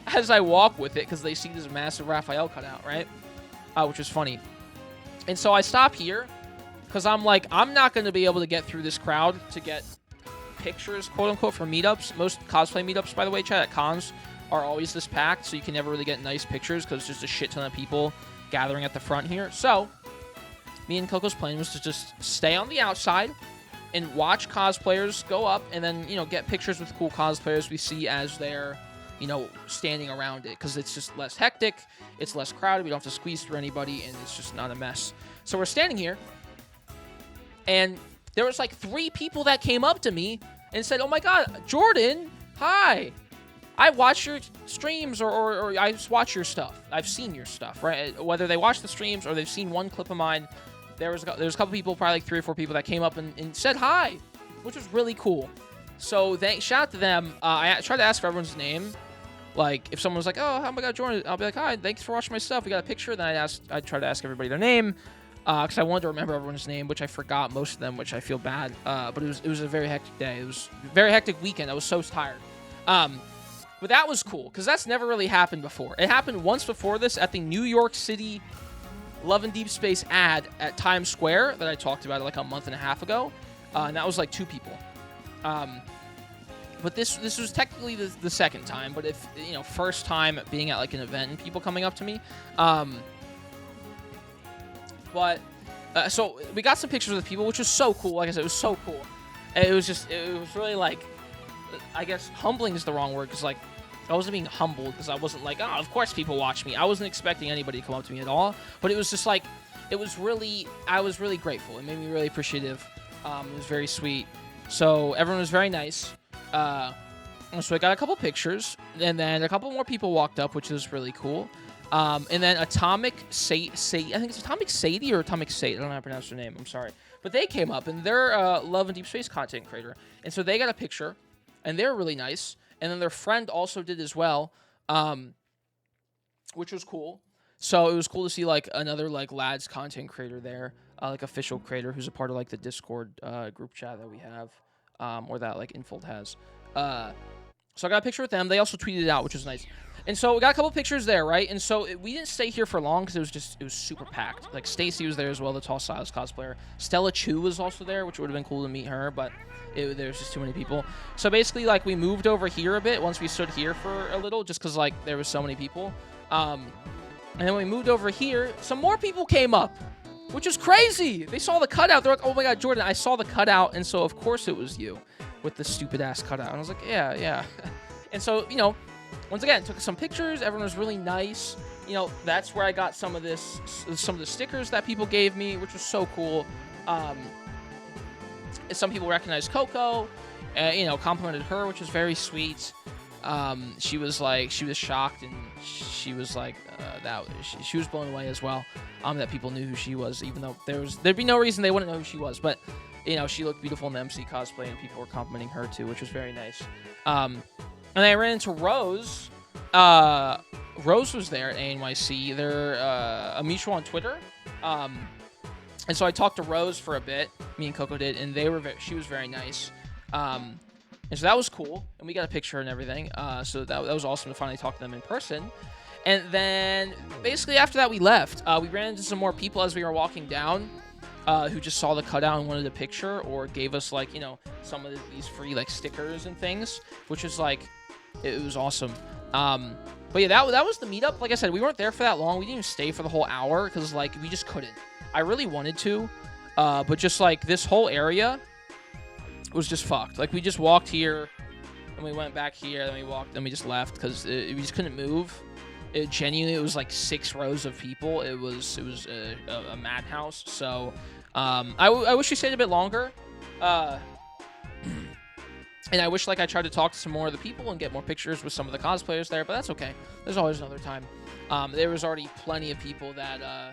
as I walk with it because they see this massive Raphael cutout, right? Which is funny. And so I stop here because I'm like, I'm not going to be able to get through this crowd to get pictures, quote-unquote, for meetups. Most cosplay meetups, by the way, chat, at cons are always this packed, so you can never really get nice pictures because there's just a shit ton of people gathering at the front here. So me and Coco's plan was to just stay on the outside and watch cosplayers go up and then, you know, get pictures with cool cosplayers we see as they're, you know, standing around it. Because it's just less hectic, it's less crowded, we don't have to squeeze through anybody, and it's just not a mess. So we're standing here, and there was like 3 people that came up to me and said, oh my god, Jordan, hi. I watch your streams or I just watch your stuff. I've seen your stuff, right? Whether they watch the streams or they've seen one clip of mine, there's a couple people, probably like 3 or 4 people that came up and said hi, which was really cool. So shout out to them. I tried to ask for everyone's name. Like, if someone was like, oh my god, Jordan, I'll be like, hi, thanks for watching my stuff. We got a picture. Then I'd try to ask everybody their name. because I wanted to remember everyone's name, which I forgot most of them, which I feel bad. But it was a very hectic day. It was a very hectic weekend. I was so tired. But that was cool because that's never really happened before. It happened once before this at the New York City Love and Deepspace ad at Times Square that I talked about like a month and a half ago, and that was like 2 people. But this was technically the second time. But if first time being at like an event and people coming up to me. So we got some pictures with people, which was so cool. Like I said, it was so cool. And it was really like, I guess humbling is the wrong word, because like I wasn't being humbled because I wasn't like, oh, of course people watch me. I wasn't expecting anybody to come up to me at all. But it was just like, I was really grateful. It made me really appreciative. It was very sweet. So everyone was very nice. So I got a couple pictures, and then a couple more people walked up, which was really cool. And then Atomic Sadie, I think it's Atomic Sadie or Atomic Sate. I don't know how to pronounce her name. I'm sorry. But they came up, and they're a Love and Deepspace content creator. And so they got a picture, and they're really nice. And then their friend also did as well, which was cool. So it was cool to see like another like lads content creator there, like official creator who's a part of like the Discord group chat that we have, or that like Infold has. So I got a picture with them. They also tweeted it out, which was nice. And so we got a couple pictures there, right? And so we didn't stay here for long because it was super packed. Like Stacy was there as well, the Tall Silas cosplayer. Stella Chu was also there, which would have been cool to meet her, but there was just too many people. So basically, like we moved over here a bit once we stood here for a little, just because like there was so many people. And then when we moved over here, some more people came up, which is crazy. They saw the cutout. They're like, "Oh my God, Jordan, I saw the cutout," and so of course it was you with the stupid ass cutout. And I was like, yeah. And so once again, took some pictures. Everyone was really nice. That's where I got some of the stickers that people gave me, which was so cool. Some people recognized Coco, complimented her, which was very sweet. She was shocked, and she was like, she was blown away as well. That people knew who she was, even though there'd be no reason they wouldn't know who she was. But she looked beautiful in the MC cosplay, and people were complimenting her too, which was very nice. And I ran into Rose. Rose was there at ANYC. They're a mutual on Twitter. And so I talked to Rose for a bit. Me and Coco did, and she was very nice. And so that was cool. And we got a picture and everything. So that was awesome to finally talk to them in person. And then basically after that we left. We ran into some more people as we were walking down, who just saw the cutout and wanted a picture, or gave us like some of these free like stickers and things, which was like, it was awesome. But yeah, that was the meetup. Like I said, we weren't there for that long. We didn't even stay for the whole hour because like we just couldn't. I really wanted to, but just like this whole area was just fucked. Like we just walked here, and we went back here, then we walked, then we just left because we just couldn't move. It genuinely, it was like 6 rows of people. It was a madhouse. So I wish we stayed a bit longer. And I wish like I tried to talk to some more of the people and get more pictures with some of the cosplayers there, but that's okay. There's always another time. There was already plenty of people that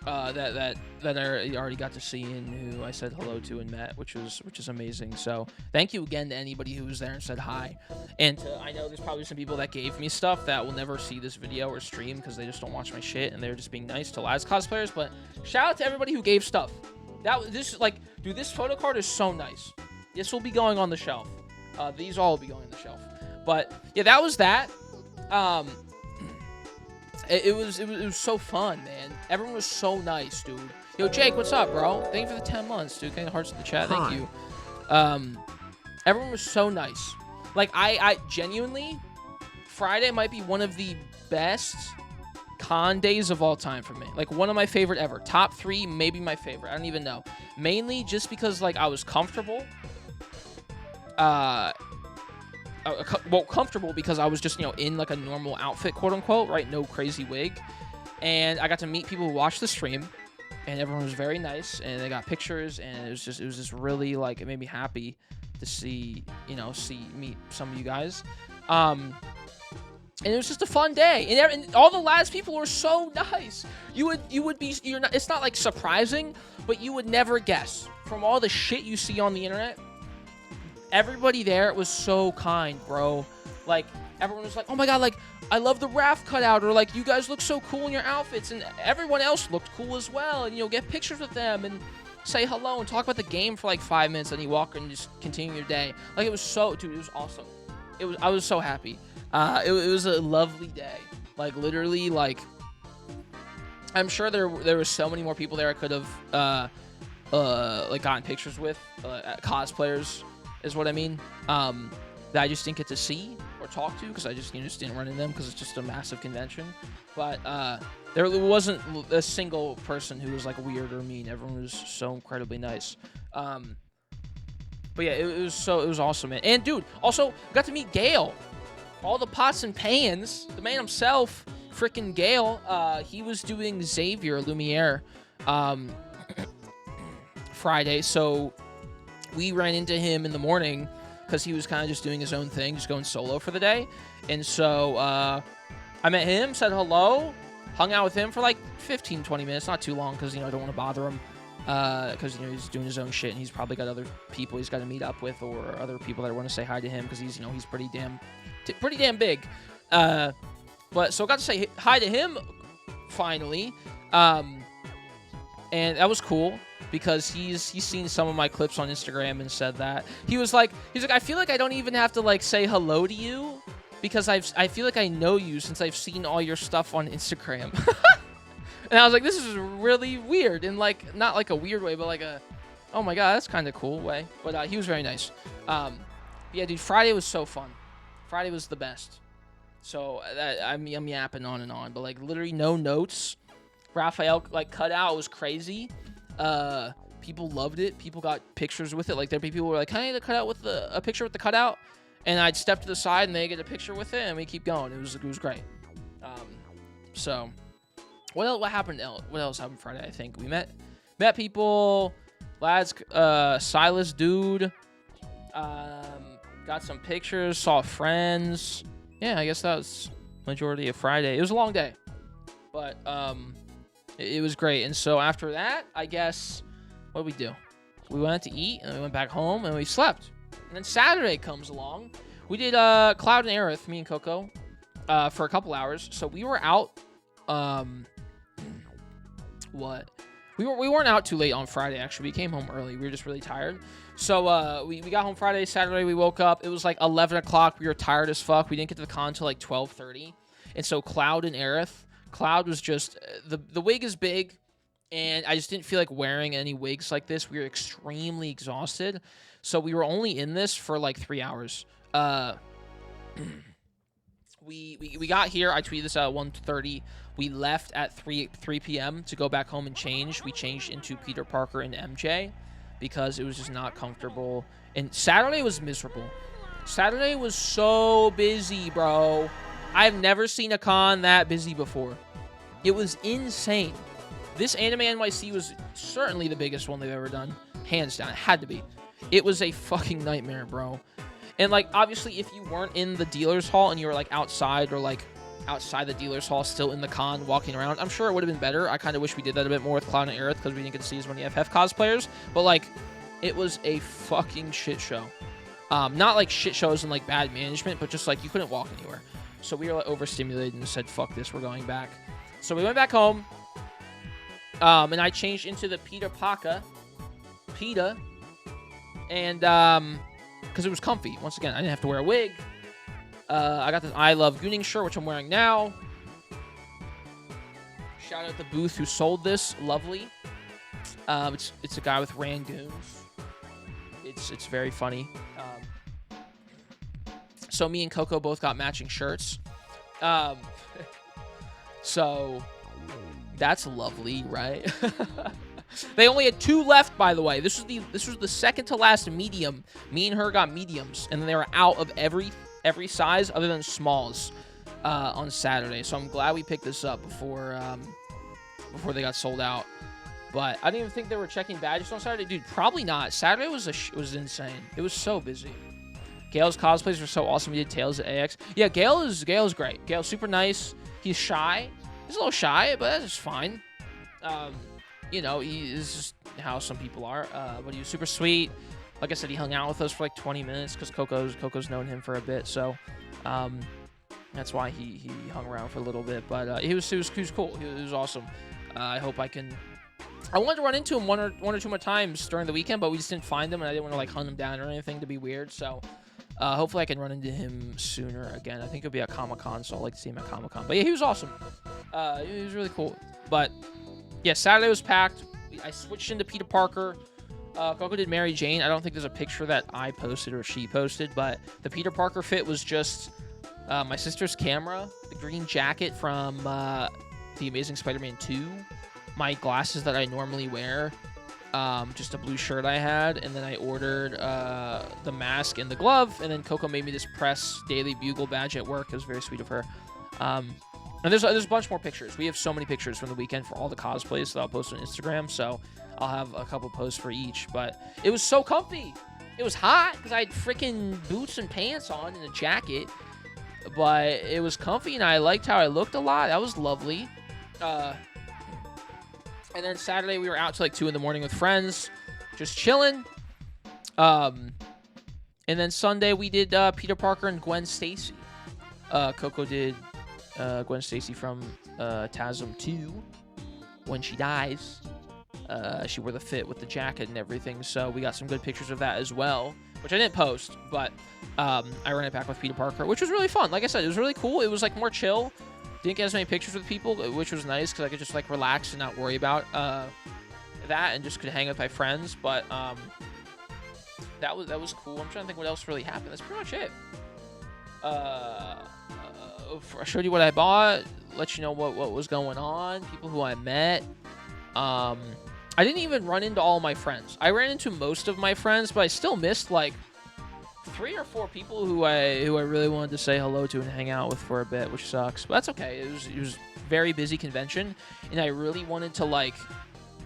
I already got to see and who I said hello to and met, which is amazing. So thank you again to anybody who was there and said hi. And I know there's probably some people that gave me stuff that will never see this video or stream because they just don't watch my shit and they're just being nice to lads cosplayers. But shout out to everybody who gave stuff. Dude, this photo card is so nice. This will be going on the shelf. These all will be going on the shelf. But yeah, that was that. It was so fun, man. Everyone was so nice, dude. Yo, Jake, what's up, bro? Thank you for the 10 months, dude. Kind of hearts in the chat. Thank you. Everyone was so nice. Like, I genuinely, Friday might be one of the best con days of all time for me. Like, one of my favorite ever. Top 3, maybe my favorite. I don't even know. Mainly just because, like, I was comfortable. Comfortable because I was just, in like a normal outfit, quote unquote, right? No crazy wig. And I got to meet people who watched the stream, and everyone was very nice, and they got pictures, and it was just really like, it made me happy to see, meet some of you guys. And it was just a fun day, and all the last people were so nice. It's not like surprising, but you would never guess from all the shit you see on the internet. Everybody there was so kind, bro. Like, everyone was like, oh my God, like, I love the Raph cutout, or like, you guys look so cool in your outfits, and everyone else looked cool as well, and, you know, get pictures with them, and say hello, and talk about the game for like 5 minutes, and you walk and just continue your day. Like, it was so, dude, it was awesome. I was so happy. It was a lovely day. Like, literally, like, I'm sure there were so many more people there I could have, like, gotten pictures with, cosplayers, is what I mean, that I just didn't get to see or talk to, because I just, just didn't run into them, because it's just a massive convention. But there wasn't a single person who was like weird or mean. Everyone was so incredibly nice. But yeah, it was awesome, man. And dude, also got to meet Gale. All the pots and pans, the man himself, freaking Gale. He was doing Xavier Lumiere Friday, so we ran into him in the morning, because he was kind of just doing his own thing, just going solo for the day. And so I met him, said hello, hung out with him for like 15, 20 minutes. Not too long, because, I don't want to bother him, because, he's doing his own shit, and he's probably got other people he's got to meet up with, or other people that want to say hi to him, because he's, he's pretty damn big. But so I got to say hi to him finally, and that was cool, because he's seen some of my clips on Instagram and said that he's like, I feel like I don't even have to like say hello to you, because I feel like I know you since I've seen all your stuff on Instagram. And I was like, this is really weird, in like, not like a weird way, but like a, oh my god, that's kind of cool way. But he was very nice. Yeah, dude, Friday was so fun. Friday was the best. So I'm yapping on and on, but like literally no notes. Raphael like cutout was crazy. People loved it. People got pictures with it. Like, there'd be people who were like, "Can I get a cutout with a picture with the cutout?" And I'd step to the side and they get a picture with it, and we keep going. It was great. So what happened? What else happened Friday? I think we met people. Lads, Silas, dude. Got some pictures. Saw friends. Yeah, I guess that was majority of Friday. It was a long day, but it was great. And so after that, I guess, what did we do? We went to eat, and we went back home, and we slept. And then Saturday comes along. We did Cloud and Aerith, me and Coco, for a couple hours. So we were out. We weren't out too late on Friday, actually. We came home early. We were just really tired. So we got home Friday. Saturday, we woke up. It was like 11 o'clock. We were tired as fuck. We didn't get to the con until like 12:30. And so Cloud and Aerith. Cloud was just, the wig is big, and I just didn't feel like wearing any wigs like this. We were extremely exhausted. So we were only in this for like 3 hours. We got here. I tweeted this at 1:30. We left at 3 p.m. to go back home and change. We changed into Peter Parker and MJ because it was just not comfortable. And Saturday was miserable. Saturday was so busy, bro. I've never seen a con that busy before. It was insane. This Anime NYC was certainly the biggest one they've ever done. Hands down. It had to be. It was a fucking nightmare, bro. And, like, obviously, if you weren't in the dealer's hall and you were, like, outside or, like, outside the dealer's hall, still in the con, walking around, I'm sure it would have been better. I kind of wish we did that a bit more with Cloud and Aerith because we didn't get to see as many FF cosplayers. But, like, it was a fucking shit show. Not, like, shit shows and, like, bad management, but just, like, you couldn't walk anywhere. So we were, like, overstimulated and said, fuck this, we're going back. So we went back home, and I changed into the PETA, and, because it was comfy. Once again, I didn't have to wear a wig. I got this I Love Gooning shirt, which I'm wearing now. Shout out the booth who sold this. Lovely. It's a guy with Rangoons. It's very funny. So me and Coco both got matching shirts. So that's lovely, right? They only had 2 left, by the way. This was the second to last medium. Me and her got mediums, and then they were out of every size other than smalls on Saturday. So I'm glad we picked this up before they got sold out. But I didn't even think they were checking badges on Saturday, dude. Probably not. Saturday was insane. It was so busy. Gale's cosplays were so awesome. We did Tales at AX. Yeah, Gale is great. Gale's super nice. He's shy. He's a little shy, but that's just fine. You know, he is just how some people are. But he was super sweet. Like I said, he hung out with us for like 20 minutes because Coco's known him for a bit. So, That's why he hung around for a little bit. But he was cool. He was awesome. I hope I can. I wanted to run into him one or two more times during the weekend, but we just didn't find him, and I didn't want to like hunt him down or anything to be weird. So hopefully I can run into him sooner again. I think it'll be at Comic-Con, so I'd like to see him at Comic-Con. But yeah, he was awesome. He was really cool. But yeah, Saturday was packed. I switched into Peter Parker. Coco did Mary Jane. I don't think there's a picture that I posted or she posted, but the Peter Parker fit was just my sister's camera, the green jacket from The Amazing Spider-Man 2, my glasses that I normally wear, just a blue shirt I had, and then I ordered the mask and the glove, and then Coco made me this press Daily Bugle badge at work. It was very sweet of her. And there's a bunch more pictures. We have so many pictures from the weekend for all the cosplays that I'll post on Instagram, so I'll have a couple posts for each. But it was so comfy. It was hot because I had freaking boots and pants on and a jacket, but it was comfy, and I liked how I looked a lot. That was lovely. And then Saturday we were out till like 2 in the morning with friends, just chilling. And then Sunday we did Peter Parker and Gwen Stacy. Coco did Gwen Stacy from TASM 2. When she dies, she wore the fit with the jacket and everything. So we got some good pictures of that as well, which I didn't post, but I ran it back with Peter Parker, which was really fun. Like I said, it was really cool. It was like more chill. Didn't get as many pictures with people, which was nice because I could just like relax and not worry about that, and just could hang with my friends. But that was cool. I'm trying to think what else really happened. That's pretty much it. I showed you what I bought. Let you know what was going on. People who I met. I didn't even run into all my friends. I ran into most of my friends, but I still missed like 3 or 4 people who I really wanted to say hello to and hang out with for a bit, which sucks. But that's okay. It was very busy convention, and I really wanted to like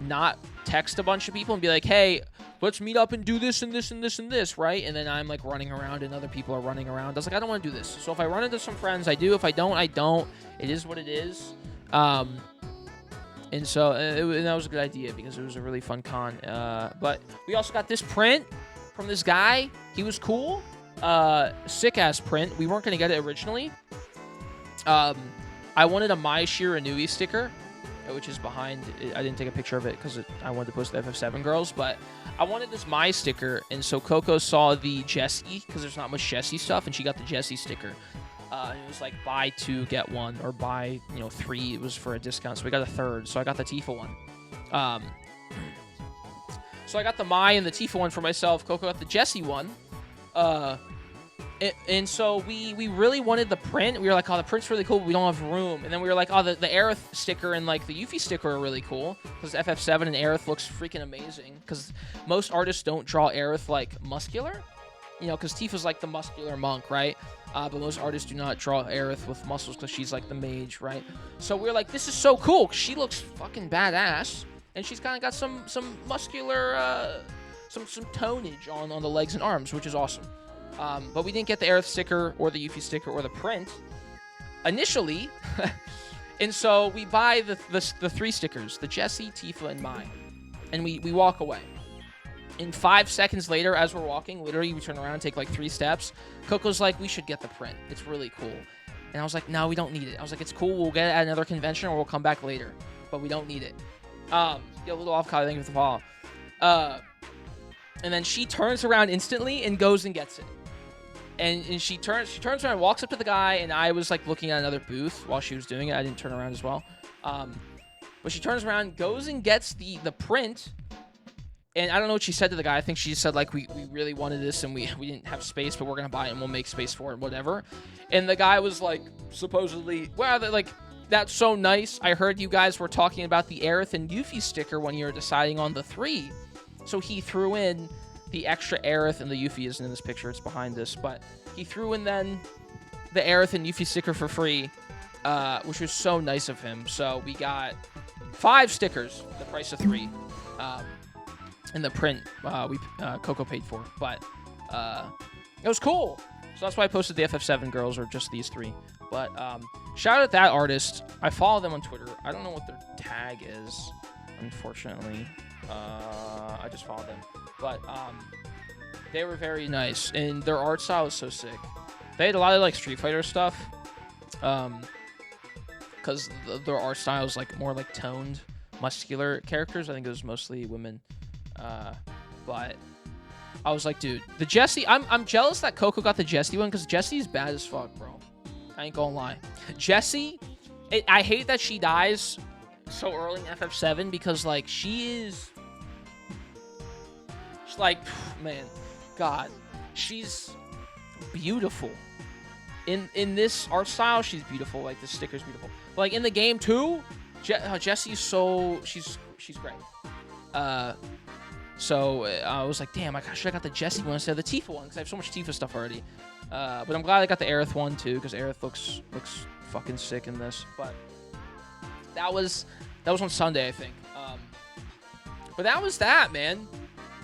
not text a bunch of people and be like, hey, let's meet up and do this and this and this and this, right? And then I'm like running around and other people are running around. I was like, I don't want to do this. So if I run into some friends, I do. If I don't, I don't. It is what it is. And so and that was a good idea because it was a really fun con. But we also got this print from this guy. He was cool. Sick-ass print. We weren't going to get it originally. I wanted a My Shira Nui sticker, which is behind. I didn't take a picture of it because I wanted to post the FF7 girls, but I wanted this My sticker, and so Coco saw the Jessie, because there's not much Jessie stuff, and she got the Jessie sticker. And it was like buy 2, get 1, or buy 3. It was for a discount, so we got a third. So I got the Tifa one. So I got the My and the Tifa one for myself. Coco got the Jessie one. And so we really wanted the print. We were like, oh, the print's really cool, but we don't have room. And then we were like, oh, the Aerith sticker and like the Yuffie sticker are really cool because FF7 and Aerith looks freaking amazing. Because most artists don't draw Aerith like muscular, because Tifa's like the muscular monk, right? But most artists do not draw Aerith with muscles because she's like the mage, right? So we were like, this is so cool. She looks fucking badass, and she's kind of got some muscular, some tonnage on the legs and arms, which is awesome. But we didn't get the Aerith sticker or the Yuffie sticker or the print initially. And so we buy the 3 stickers, the Jessie, Tifa, and Mai. And we walk away. And 5 seconds later, as we're walking, literally we turn around and take like 3 steps. Coco's like, we should get the print. It's really cool. And I was like, no, we don't need it. I was like, it's cool. We'll get it at another convention or we'll come back later. But we don't need it. Get a little off color. Thank you for the follow. And then she turns around instantly and goes and gets it. And she turns around and walks up to the guy, and I was like looking at another booth while she was doing it. I didn't turn around as well. But she turns around, goes and gets the print. And I don't know what she said to the guy. I think she said like, we really wanted this and we didn't have space, but we're going to buy it and we'll make space for it, whatever. And the guy was like, supposedly, well, like, that's so nice. I heard you guys were talking about the Aerith and Yuffie sticker when you were deciding on the 3. So he threw in the extra Aerith, and the Yuffie isn't in this picture, it's behind this, but he threw in then the Aerith and Yuffie sticker for free, which was so nice of him. So we got 5 stickers, the price of 3, and the print Coco paid for, but it was cool. So that's why I posted the FF7 girls, or just these 3. But shout out that artist. I follow them on Twitter. I don't know what their tag is, unfortunately. I just followed them. But they were very nice, and their art style was so sick. They had a lot of like Street Fighter stuff, Because their art style is like more like toned, muscular characters. I think it was mostly women. But I was like, dude, the Jessie. I'm jealous that Coco got the Jessie one because Jessie's bad as fuck, bro. I ain't gonna lie. Jessie, I hate that she dies so early in FF7 because like she's like, man, God, she's beautiful. In this art style, she's beautiful. Like the sticker's beautiful. But like in the game too, Jessie's so she's great. So I was like, damn, I should have got the Jessie one instead of the Tifa one because I have so much Tifa stuff already. But I'm glad I got the Aerith one too because Aerith looks fucking sick in this. But that was on Sunday, I think. But that was that, man.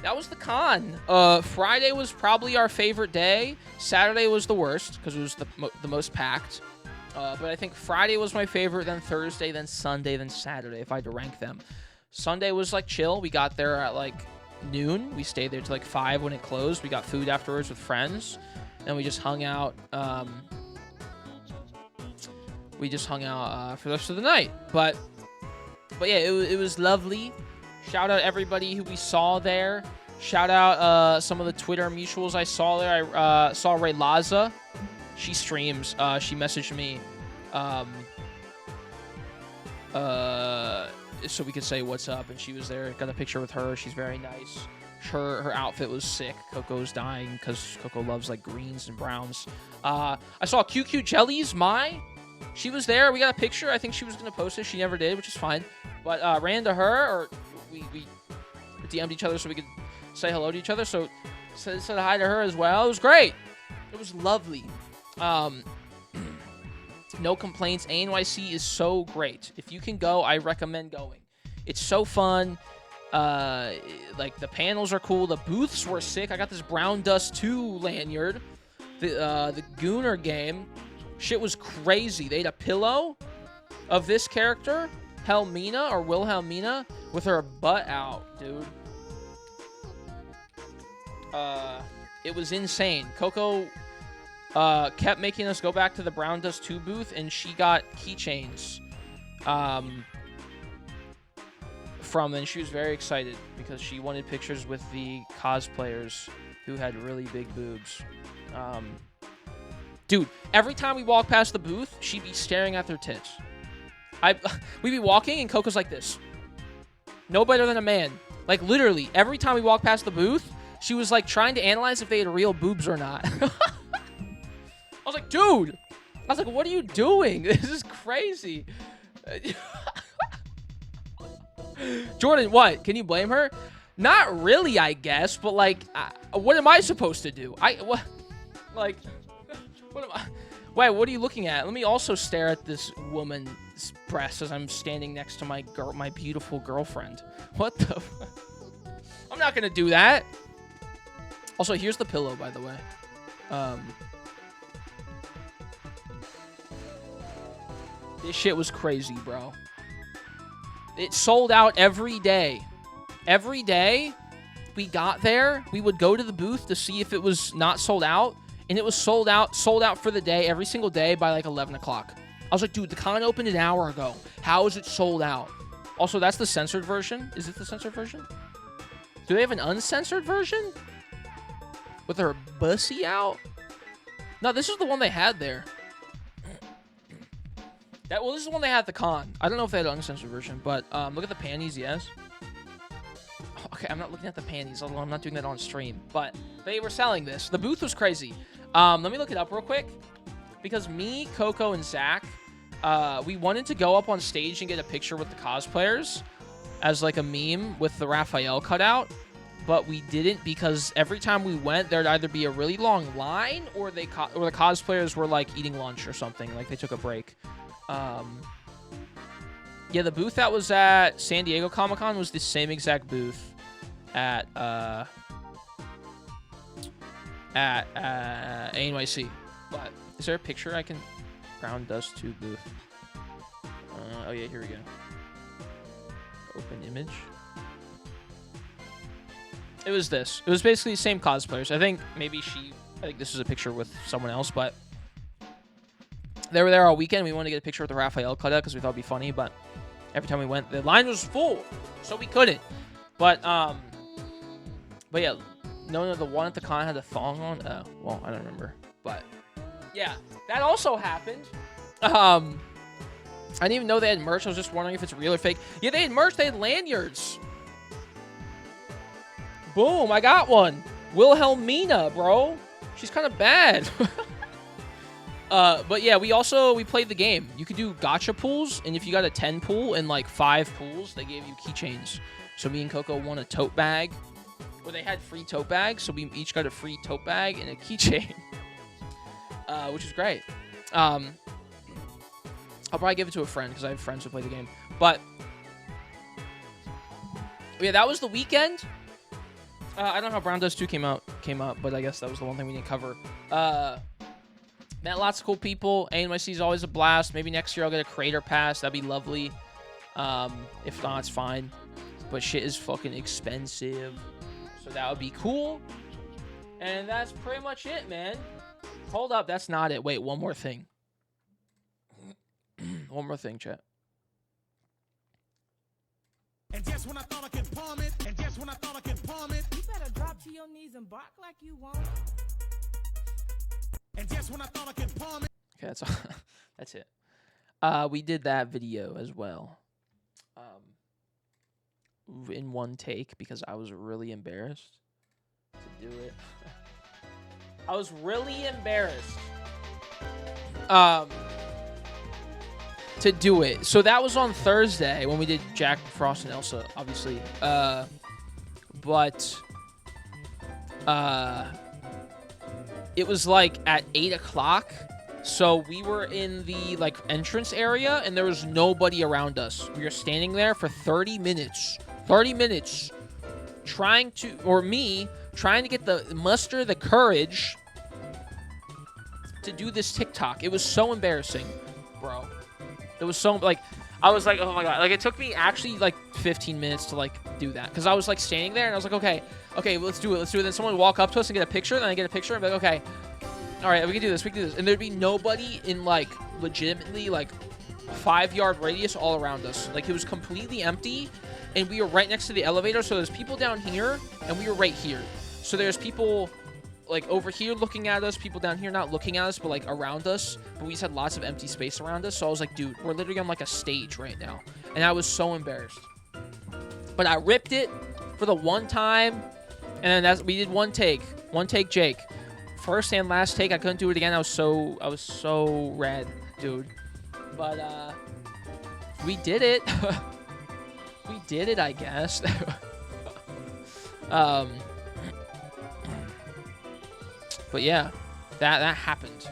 That was the con. Friday was probably our favorite day. Saturday was the worst because it was the most packed. But I think Friday was my favorite, then Thursday, then Sunday, then Saturday, if I had to rank them. Sunday was, like, chill. We got there at, like, noon. We stayed there till, like, 5 when it closed. We got food afterwards with friends. And we just hung out. For the rest of the night. But yeah, it was lovely. Shout out everybody who we saw there. Shout out some of the Twitter mutuals I saw there. I saw Ray Laza. She streams. She messaged me so we could say what's up, and she was there. Got a picture with her. She's very nice. Her outfit was sick. Coco's dying because Coco loves like greens and browns. I saw QQ Jellies. She was there. We got a picture. I think she was gonna post it. She never did, which is fine. But ran to her, or we DM'd each other so we could say hello to each other. So said hi to her as well. It was great. It was lovely. No complaints. ANYC is so great. If you can go, I recommend going. It's so fun. Like the panels are cool. The booths were sick. I got this Brown Dust 2 lanyard. The Gooner game. Shit was crazy. They had a pillow of this character, Helmina or Wilhelmina, with her butt out, dude. It was insane. Coco kept making us go back to the Brown Dust 2 booth, and she got keychains from, and she was very excited because she wanted pictures with the cosplayers who had really big boobs. Dude, every time we walk past the booth, she'd be staring at their tits. We'd be walking, and Coco's like this. No better than a man. Like, literally, every time we walk past the booth, she was, like, trying to analyze if they had real boobs or not. I was like, dude! I was like, what are you doing? This is crazy. Jordan, what? Can you blame her? Not really, I guess, but, like, what am I supposed to do? What am I... Wait, what are you looking at? Let me also stare at this woman's breasts as I'm standing next to my beautiful girlfriend. What the... I'm not gonna do that. Also, here's the pillow, by the way. This shit was crazy, bro. It sold out every day. Every day we got there, we would go to the booth to see if it was not sold out. And it was sold out for the day, every single day by like 11 o'clock. I was like, dude, the con opened an hour ago. How is it sold out? Also, that's the censored version. Is it the censored version? Do they have an uncensored version? With her bussy out? No, this is the one they had there. This is the one they had at the con. I don't know if they had an uncensored version, but look at the panties, yes. Okay, I'm not looking at the panties, although I'm not doing that on stream. But they were selling this. The booth was crazy. Let me look it up real quick. Because me, Coco, and Zach, we wanted to go up on stage and get a picture with the cosplayers as like a meme with the Raphael cutout. But we didn't because every time we went, there'd either be a really long line or the cosplayers were like eating lunch or something. Like they took a break. Yeah, the booth that was at San Diego Comic-Con was the same exact booth at ANYC. But is there a picture I can... Brown Dust 2 booth. Oh yeah, here we go. Open image. It was this. It was basically the same cosplayers. I think this is a picture with someone else, but They were there all weekend. We wanted to get a picture with the Raphael cutout because we thought it'd be funny, but every time we went, the line was full, so we couldn't. But yeah, no, the one at the con had a thong on. Oh, well, I don't remember. But yeah, that also happened. I didn't even know they had merch. I was just wondering if it's real or fake. Yeah, they had merch. They had lanyards. Boom, I got one. Wilhelmina, bro. She's kind of bad. But yeah, we played the game. You could do gacha pools, and if you got a 10 pool and like 5 pools, they gave you keychains. So me and Coco won a tote bag, where they had free tote bags, so we each got a free tote bag and a keychain, which is great. I'll probably give it to a friend because I have friends who play the game. But yeah, that was the weekend. I don't know how Brown Does 2 came up, but I guess that was the one thing we didn't cover. Met lots of cool people. ANYC is always a blast. Maybe next year I'll get a creator pass. That'd be lovely. If not, it's fine. But shit is fucking expensive. So that would be cool. And that's pretty much it, man. Hold up, that's not it. Wait, one more thing. One more thing, chat. And just when I thought I could palm it, and just when I thought I could palm it, you better drop to your knees and bark like you want. And just when I thought I could palm it. Okay, that's all. That's it. We did that video as well. In one take because I was really embarrassed to do it. I was really embarrassed. To do it. So that was on Thursday when we did Jack, Frost, and Elsa, obviously. But it was like at 8 o'clock. So we were in the like entrance area and there was nobody around us. We were standing there for 30 minutes. 30 minutes trying to get the courage to do this TikTok. It was so embarrassing, bro. It was so, like, I was like, oh my god. Like, it took me actually, like, 15 minutes to, like, do that. Because I was, like, standing there, and I was like, okay, let's do it. Then someone would walk up to us and get a picture, and I get a picture, and be like, okay, all right, we can do this. And there'd be nobody in, like, legitimately, like, 5-yard radius all around us. Like, it was completely empty, and we were right next to the elevator, so there's people down here, and we were right here. So there's people like over here looking at us, people down here not looking at us, but like around us. But we just had lots of empty space around us. So I was like, dude, we're literally on like a stage right now. And I was so embarrassed. But I ripped it for the one time. And then we did one take. One take, Jake. First and last take. I couldn't do it again. I was so red, dude. But we did it. We did it, I guess. But yeah, that happened.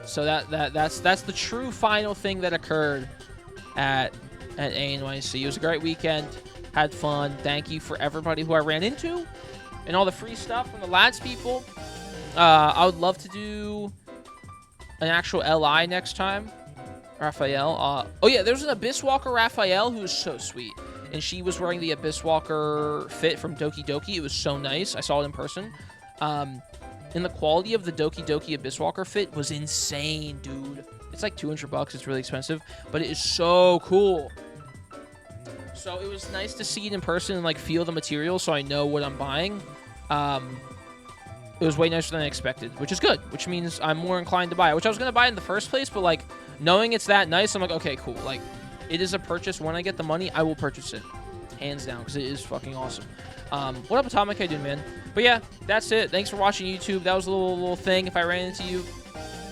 So that's the true final thing that occurred at ANYC. It was a great weekend. Had fun. Thank you for everybody who I ran into and all the free stuff from the lads people. I would love to do an actual LI next time. Raphael. Oh yeah, there's an Abyss Walker Raphael who was so sweet. And she was wearing the Abyss Walker fit from Doki Doki. It was so nice. I saw it in person. And the quality of the Doki Doki Abyss Walker fit was insane, dude. It's like $200. It's really expensive, but it is so cool. So it was nice to see it in person and like feel the material so I know what I'm buying. It was way nicer than I expected, which is good, which means I'm more inclined to buy it, which I was going to buy in the first place, but like knowing it's that nice, I'm like, okay, cool. Like it is a purchase. When I get the money, I will purchase it. Hands down, because it is fucking awesome. What up, Atomic? How you doing, man? But yeah, that's it. Thanks for watching YouTube. That was a little thing. If I ran into you,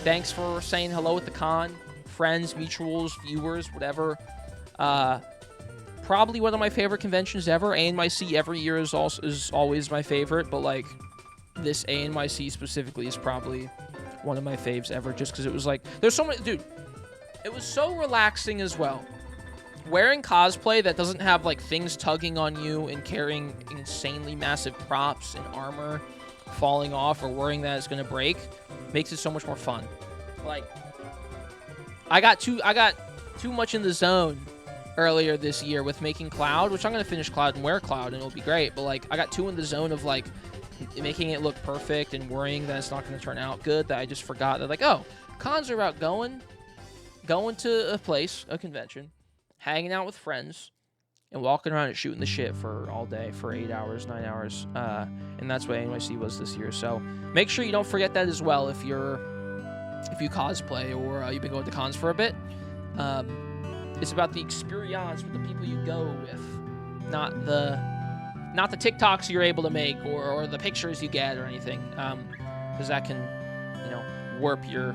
thanks for saying hello at the con. Friends, mutuals, viewers, whatever. Probably one of my favorite conventions ever. ANYC every year is always my favorite, but like this ANYC specifically is probably one of my faves ever, just because it was like, there's so many, dude, it was so relaxing as well. Wearing cosplay that doesn't have like things tugging on you and carrying insanely massive props and armor falling off or worrying that it's gonna break makes it so much more fun. Like I got too much in the zone earlier this year with making Cloud, which I'm gonna finish Cloud and wear Cloud and it'll be great, but like I got too in the zone of like making it look perfect and worrying that it's not gonna turn out good, that I just forgot that like, oh, cons are about going going to a place, a convention, hanging out with friends, and walking around and shooting the shit for all day, for 8 hours, 9 hours. And that's what NYC was this year. So make sure you don't forget that as well if you cosplay or you've been going to cons for a bit. It's about the experience with the people you go with, not the TikToks you're able to make or the pictures you get or anything, because that can, warp your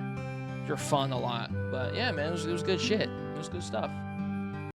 fun a lot. But yeah, man, it was good shit. It was good stuff.